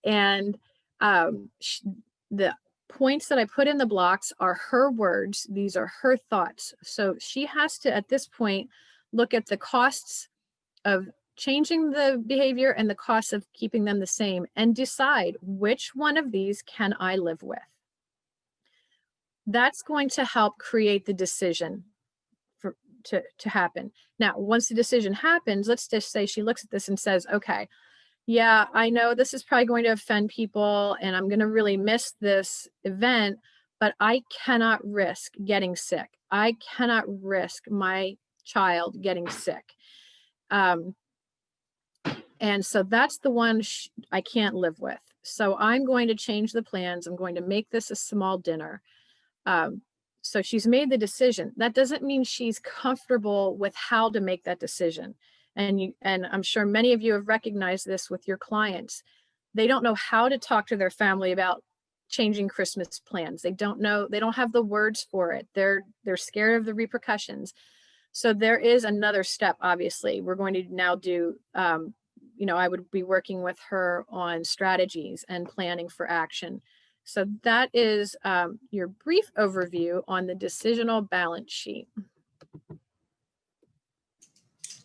[SPEAKER 3] And the points that I put in the blocks are her words. These are her thoughts. So she has to, at this point, look at the costs of changing the behavior and the costs of keeping them the same and decide which one of these can I live with. That's going to help create the decision to happen. Now, once the decision happens, let's just say she looks at this and says, okay, yeah, I know this is probably going to offend people and I'm going to really miss this event, but I cannot risk getting sick. I cannot risk my child getting sick. And so that's the one I can't live with. So I'm going to change the plans. I'm going to make this a small dinner. So she's made the decision. That doesn't mean she's comfortable with how to make that decision. And I'm sure many of you have recognized this with your clients. They don't know how to talk to their family about changing Christmas plans. They don't know, they don't have the words for it. They're scared of the repercussions. So there is another step, obviously. We're going to now do, I would be working with her on strategies and planning for action. So that is your brief overview on the decisional balance sheet.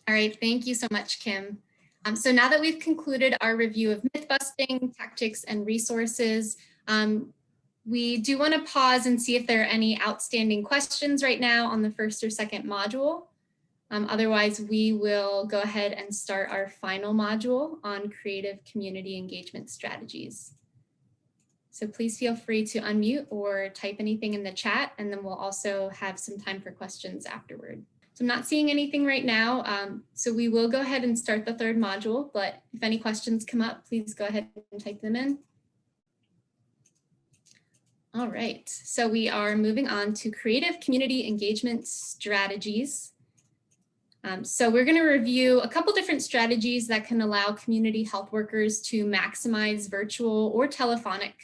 [SPEAKER 2] All right, thank you so much, Kim. So now that we've concluded our review of myth busting, tactics, and resources, we do want to pause and see if there are any outstanding questions right now on the first or second module. Otherwise, we will go ahead and start our final module on creative community engagement strategies. So please feel free to unmute or type anything in the chat, and then we'll also have some time for questions afterward. So I'm not seeing anything right now, so we will go ahead and start the third module, but if any questions come up, please go ahead and type them in. All right, so we are moving on to creative community engagement strategies. So we're going to review a couple different strategies that can allow community health workers to maximize virtual or telephonic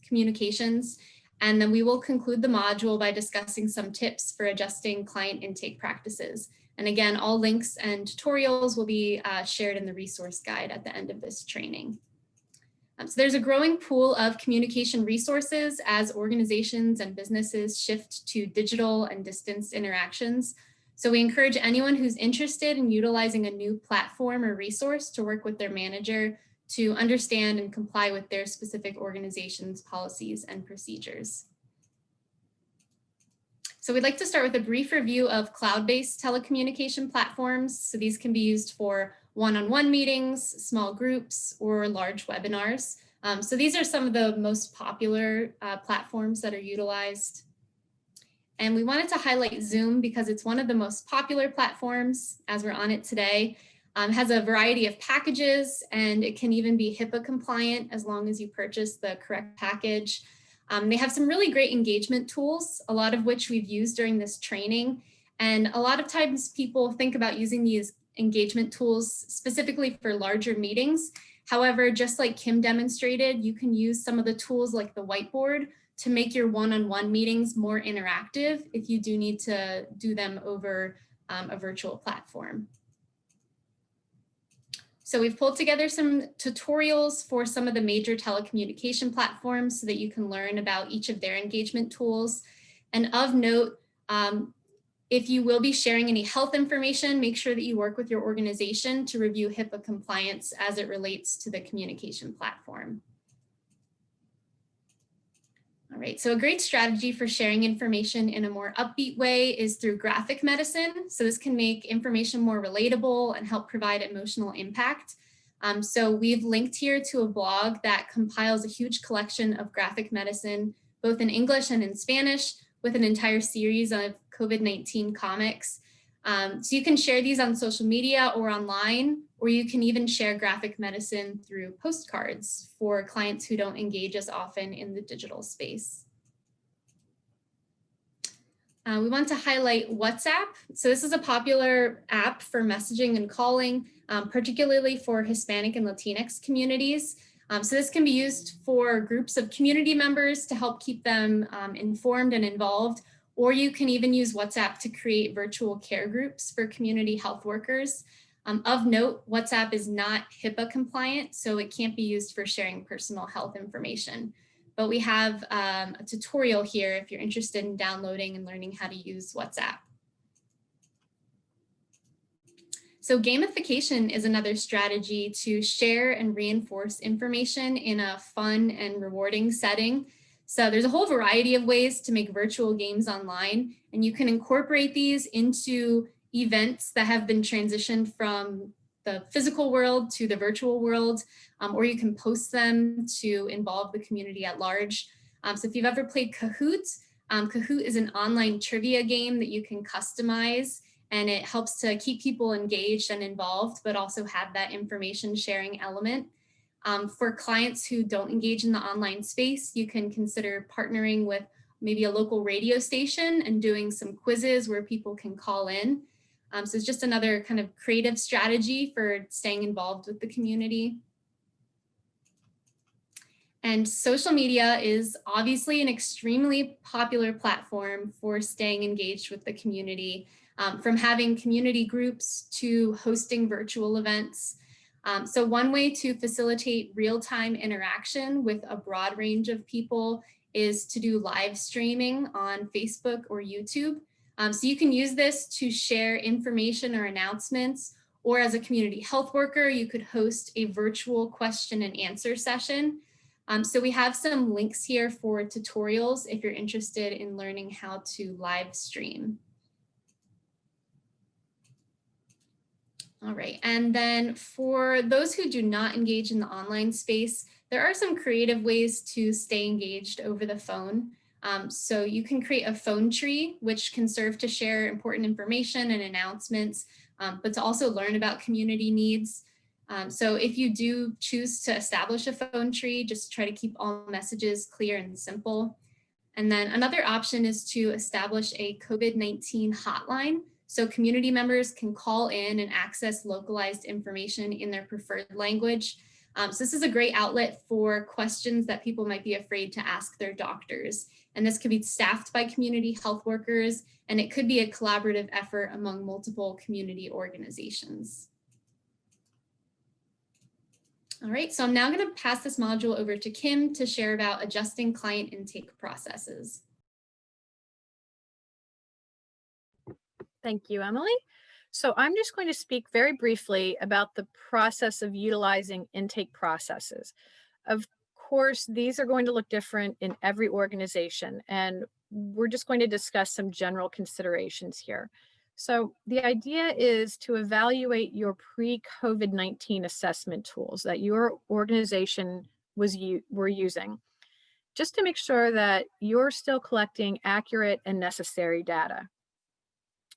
[SPEAKER 2] communications. And then we will conclude the module by discussing some tips for adjusting client intake practices. And again, all links and tutorials will be shared in the resource guide at the end of this training. So there's a growing pool of communication resources as organizations and businesses shift to digital and distance interactions. So we encourage anyone who's interested in utilizing a new platform or resource to work with their manager to understand and comply with their specific organization's policies and procedures. So we'd like to start with a brief review of cloud-based telecommunication platforms. So these can be used for one-on-one meetings, small groups, or large webinars. So these are some of the most popular platforms that are utilized. And we wanted to highlight Zoom because it's one of the most popular platforms as we're on it today. It has a variety of packages, and it can even be HIPAA compliant as long as you purchase the correct package. They have some really great engagement tools, a lot of which we've used during this training. And a lot of times people think about using these engagement tools specifically for larger meetings. However, just like Kim demonstrated, you can use some of the tools like the whiteboard to make your one-on-one meetings more interactive if you do need to do them over a virtual platform. So we've pulled together some tutorials for some of the major telecommunication platforms so that you can learn about each of their engagement tools. And of note, if you will be sharing any health information, make sure that you work with your organization to review HIPAA compliance as it relates to the communication platform. All right, so a great strategy for sharing information in a more upbeat way is through graphic medicine. So this can make information more relatable and help provide emotional impact. So we've linked here to a blog that compiles a huge collection of graphic medicine, both in English and in Spanish, with an entire series of COVID-19 comics. So you can share these on social media or online, or you can even share graphic medicine through postcards for clients who don't engage as often in the digital space. We want to highlight WhatsApp. So this is a popular app for messaging and calling, particularly for Hispanic and Latinx communities. So this can be used for groups of community members to help keep them informed and involved, or you can even use WhatsApp to create virtual care groups for community health workers. Of note, WhatsApp is not HIPAA compliant, so it can't be used for sharing personal health information. But we have a tutorial here if you're interested in downloading and learning how to use WhatsApp. So gamification is another strategy to share and reinforce information in a fun and rewarding setting. So there's a whole variety of ways to make virtual games online, and you can incorporate these into events that have been transitioned from the physical world to the virtual world, or you can post them to involve the community at large. So if you've ever played Kahoot, Kahoot is an online trivia game that you can customize, and it helps to keep people engaged and involved, but also have that information sharing element. For clients who don't engage in the online space, you can consider partnering with maybe a local radio station and doing some quizzes where people can call in. So it's just another kind of creative strategy for staying involved with the community. And social media is obviously an extremely popular platform for staying engaged with the community, from having community groups to hosting virtual events. So one way to facilitate real-time interaction with a broad range of people is to do live streaming on Facebook or YouTube. So you can use this to share information or announcements, or as a community health worker, you could host a virtual question and answer session. So we have some links here for tutorials if you're interested in learning how to live stream. All right, and then for those who do not engage in the online space, there are some creative ways to stay engaged over the phone. So you can create a phone tree, which can serve to share important information and announcements, but to also learn about community needs. So if you do choose to establish a phone tree, just try to keep all messages clear and simple. And then another option is to establish a COVID-19 hotline. So community members can call in and access localized information in their preferred language. So this is a great outlet for questions that people might be afraid to ask their doctors. And this could be staffed by community health workers, and it could be a collaborative effort among multiple community organizations. All right, so I'm now going to pass this module over to Kim to share about adjusting client intake processes.
[SPEAKER 3] Thank you, Emily. So I'm just going to speak very briefly about the process of utilizing intake processes. Of course, these are going to look different in every organization, and we're just going to discuss some general considerations here. So the idea is to evaluate your pre-COVID-19 assessment tools that your organization were using, just to make sure that you're still collecting accurate and necessary data.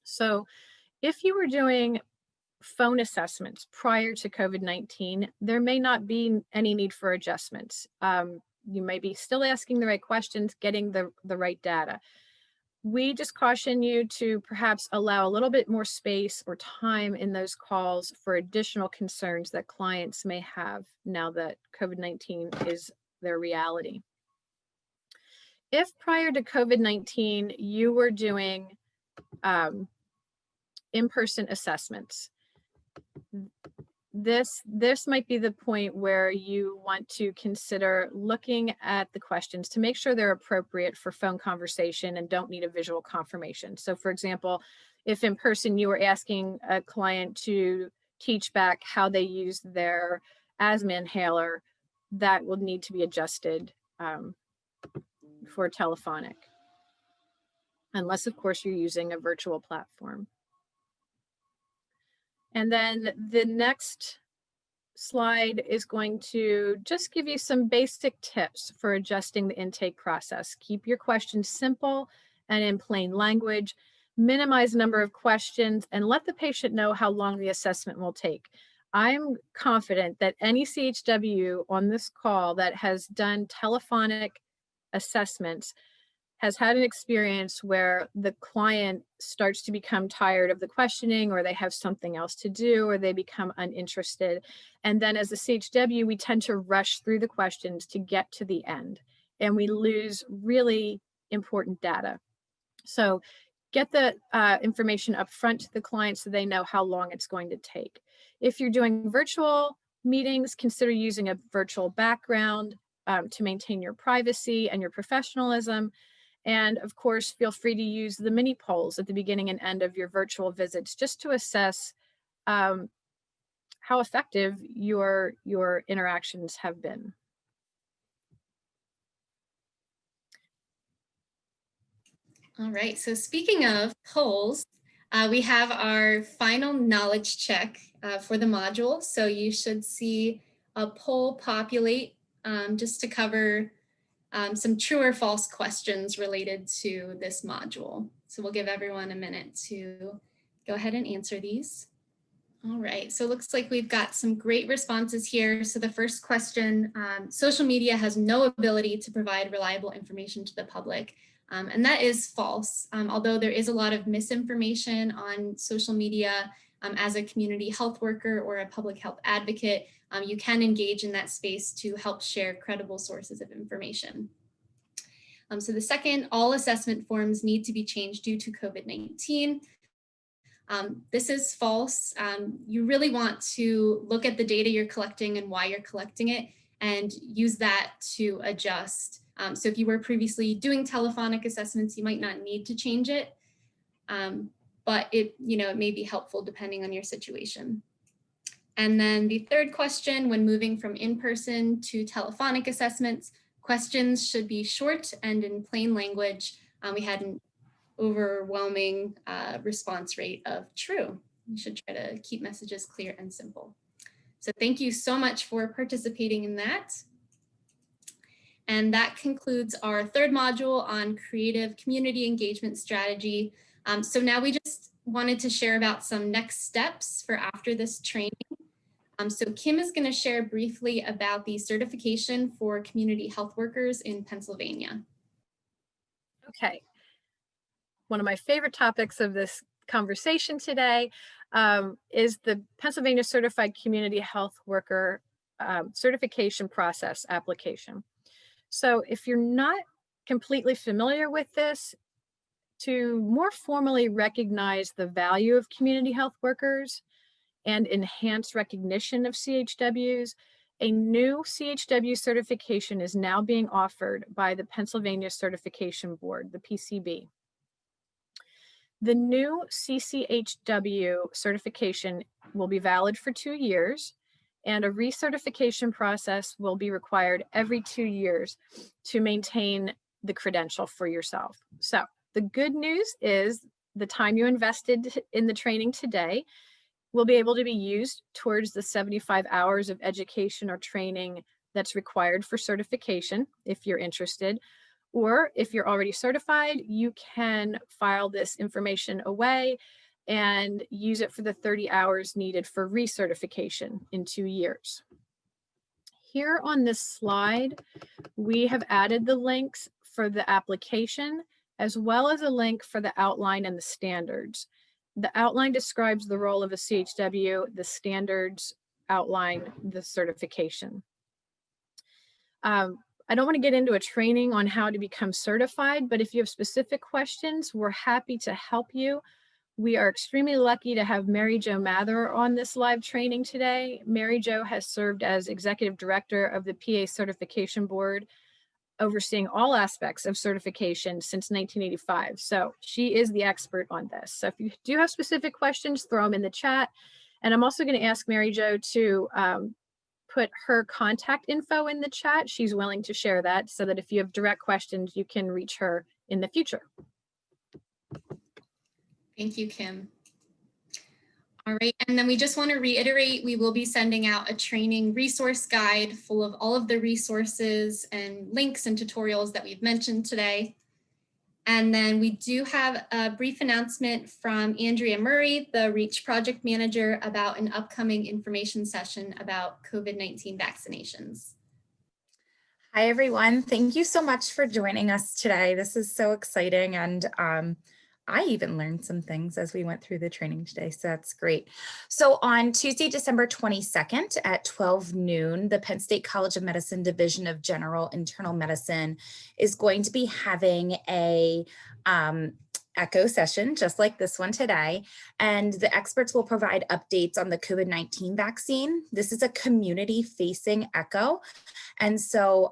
[SPEAKER 3] So if you were doing phone assessments prior to COVID-19, there may not be any need for adjustments. You may be still asking the right questions, getting the right data. We just caution you to perhaps allow a little bit more space or time in those calls for additional concerns that clients may have now that COVID-19 is their reality. If prior to COVID-19, you were doing in-person assessments, this might be the point where you want to consider looking at the questions to make sure they're appropriate for phone conversation and don't need a visual confirmation. So for example, if in person you were asking a client to teach back how they use their asthma inhaler, that will need to be adjusted for telephonic, unless of course you're using a virtual platform. And then the next slide is going to just give you some basic tips for adjusting the intake process. Keep your questions simple and in plain language, minimize the number of questions, and let the patient know how long the assessment will take. I'm confident that any CHW on this call that has done telephonic assessments has had an experience where the client starts to become tired of the questioning, or they have something else to do, or they become uninterested. And then as a CHW, we tend to rush through the questions to get to the end, and we lose really important data. So get the information up front to the client so they know how long it's going to take. If you're doing virtual meetings, consider using a virtual background to maintain your privacy and your professionalism. And of course, feel free to use the mini polls at the beginning and end of your virtual visits just to assess how effective your interactions have been.
[SPEAKER 2] All right, so speaking of polls, we have our final knowledge check for the module. So you should see a poll populate just to cover some true or false questions related to this module. So we'll give everyone a minute to go ahead and answer these. All right, so it looks like we've got some great responses here. So the first question, social media has no ability to provide reliable information to the public. And that is false. Although there is a lot of misinformation on social media, as a community health worker or a public health advocate, you can engage in that space to help share credible sources of information. So the second, all assessment forms need to be changed due to COVID-19. This is false. You really want to look at the data you're collecting and why you're collecting it and use that to adjust. So if you were previously doing telephonic assessments, you might not need to change it, but it may be helpful depending on your situation. And then the third question, when moving from in-person to telephonic assessments, questions should be short and in plain language. We had an overwhelming response rate of true. You should try to keep messages clear and simple. So thank you so much for participating in that. And that concludes our third module on creative community engagement strategy. So now we just wanted to share about some next steps for after this training. So Kim is going to share briefly about the certification for community health workers in Pennsylvania.
[SPEAKER 3] Okay. One of my favorite topics of this conversation today is the Pennsylvania Certified Community Health Worker certification process application. So if you're not completely familiar with this, to more formally recognize the value of community health workers and enhance recognition of CHWs, a new CHW certification is now being offered by the Pennsylvania Certification Board, the PCB. The new CCHW certification will be valid for 2 years, and a recertification process will be required every 2 years to maintain the credential for yourself. So the good news is the time you invested in the training today will be able to be used towards the 75 hours of education or training that's required for certification if you're interested. Or if you're already certified, you can file this information away and use it for the 30 hours needed for recertification in 2 years. Here on this slide, we have added the links for the application, as well as a link for the outline and the standards. The outline describes the role of a CHW, the standards outline the certification. I don't want to get into a training on how to become certified, but if you have specific questions, we're happy to help you. We are extremely lucky to have Mary Jo Mather on this live training today. Mary Jo has served as Executive Director of the PA Certification Board, overseeing all aspects of certification since 1985. So she is the expert on this. So if you do have specific questions, throw them in the chat. And I'm also going to ask Mary Jo to put her contact info in the chat. She's willing to share that so that if you have direct questions, you can reach her in the future.
[SPEAKER 2] Thank you, Kim. All right, and then we just want to reiterate, we will be sending out a training resource guide full of all of the resources and links and tutorials that we've mentioned today. And then we do have a brief announcement from Andrea Murray, the REACH project manager, about an upcoming information session about COVID-19 vaccinations.
[SPEAKER 10] Hi, everyone. Thank you so much for joining us today. This is so exciting, and I even learned some things as we went through the training today, so that's great. So on Tuesday, December 22nd at 12 noon, the Penn State College of Medicine Division of General Internal Medicine is going to be having a echo session, just like this one today, and the experts will provide updates on the COVID-19 vaccine. This is a community-facing echo, and so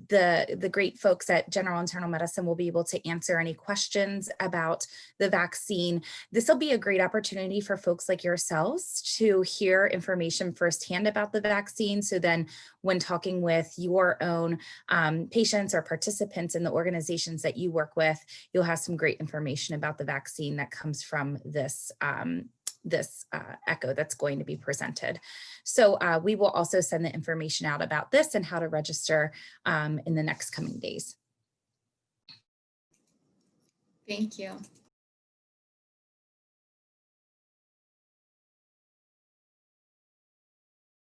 [SPEAKER 10] the great folks at General Internal Medicine will be able to answer any questions about the vaccine. This will be a great opportunity for folks like yourselves to hear information firsthand about the vaccine, so then when talking with your own patients or participants in the organizations that you work with, you'll have some great information about the vaccine that comes from this echo that's going to be presented. So we will also send the information out about this and how to register in the next coming days.
[SPEAKER 2] Thank you.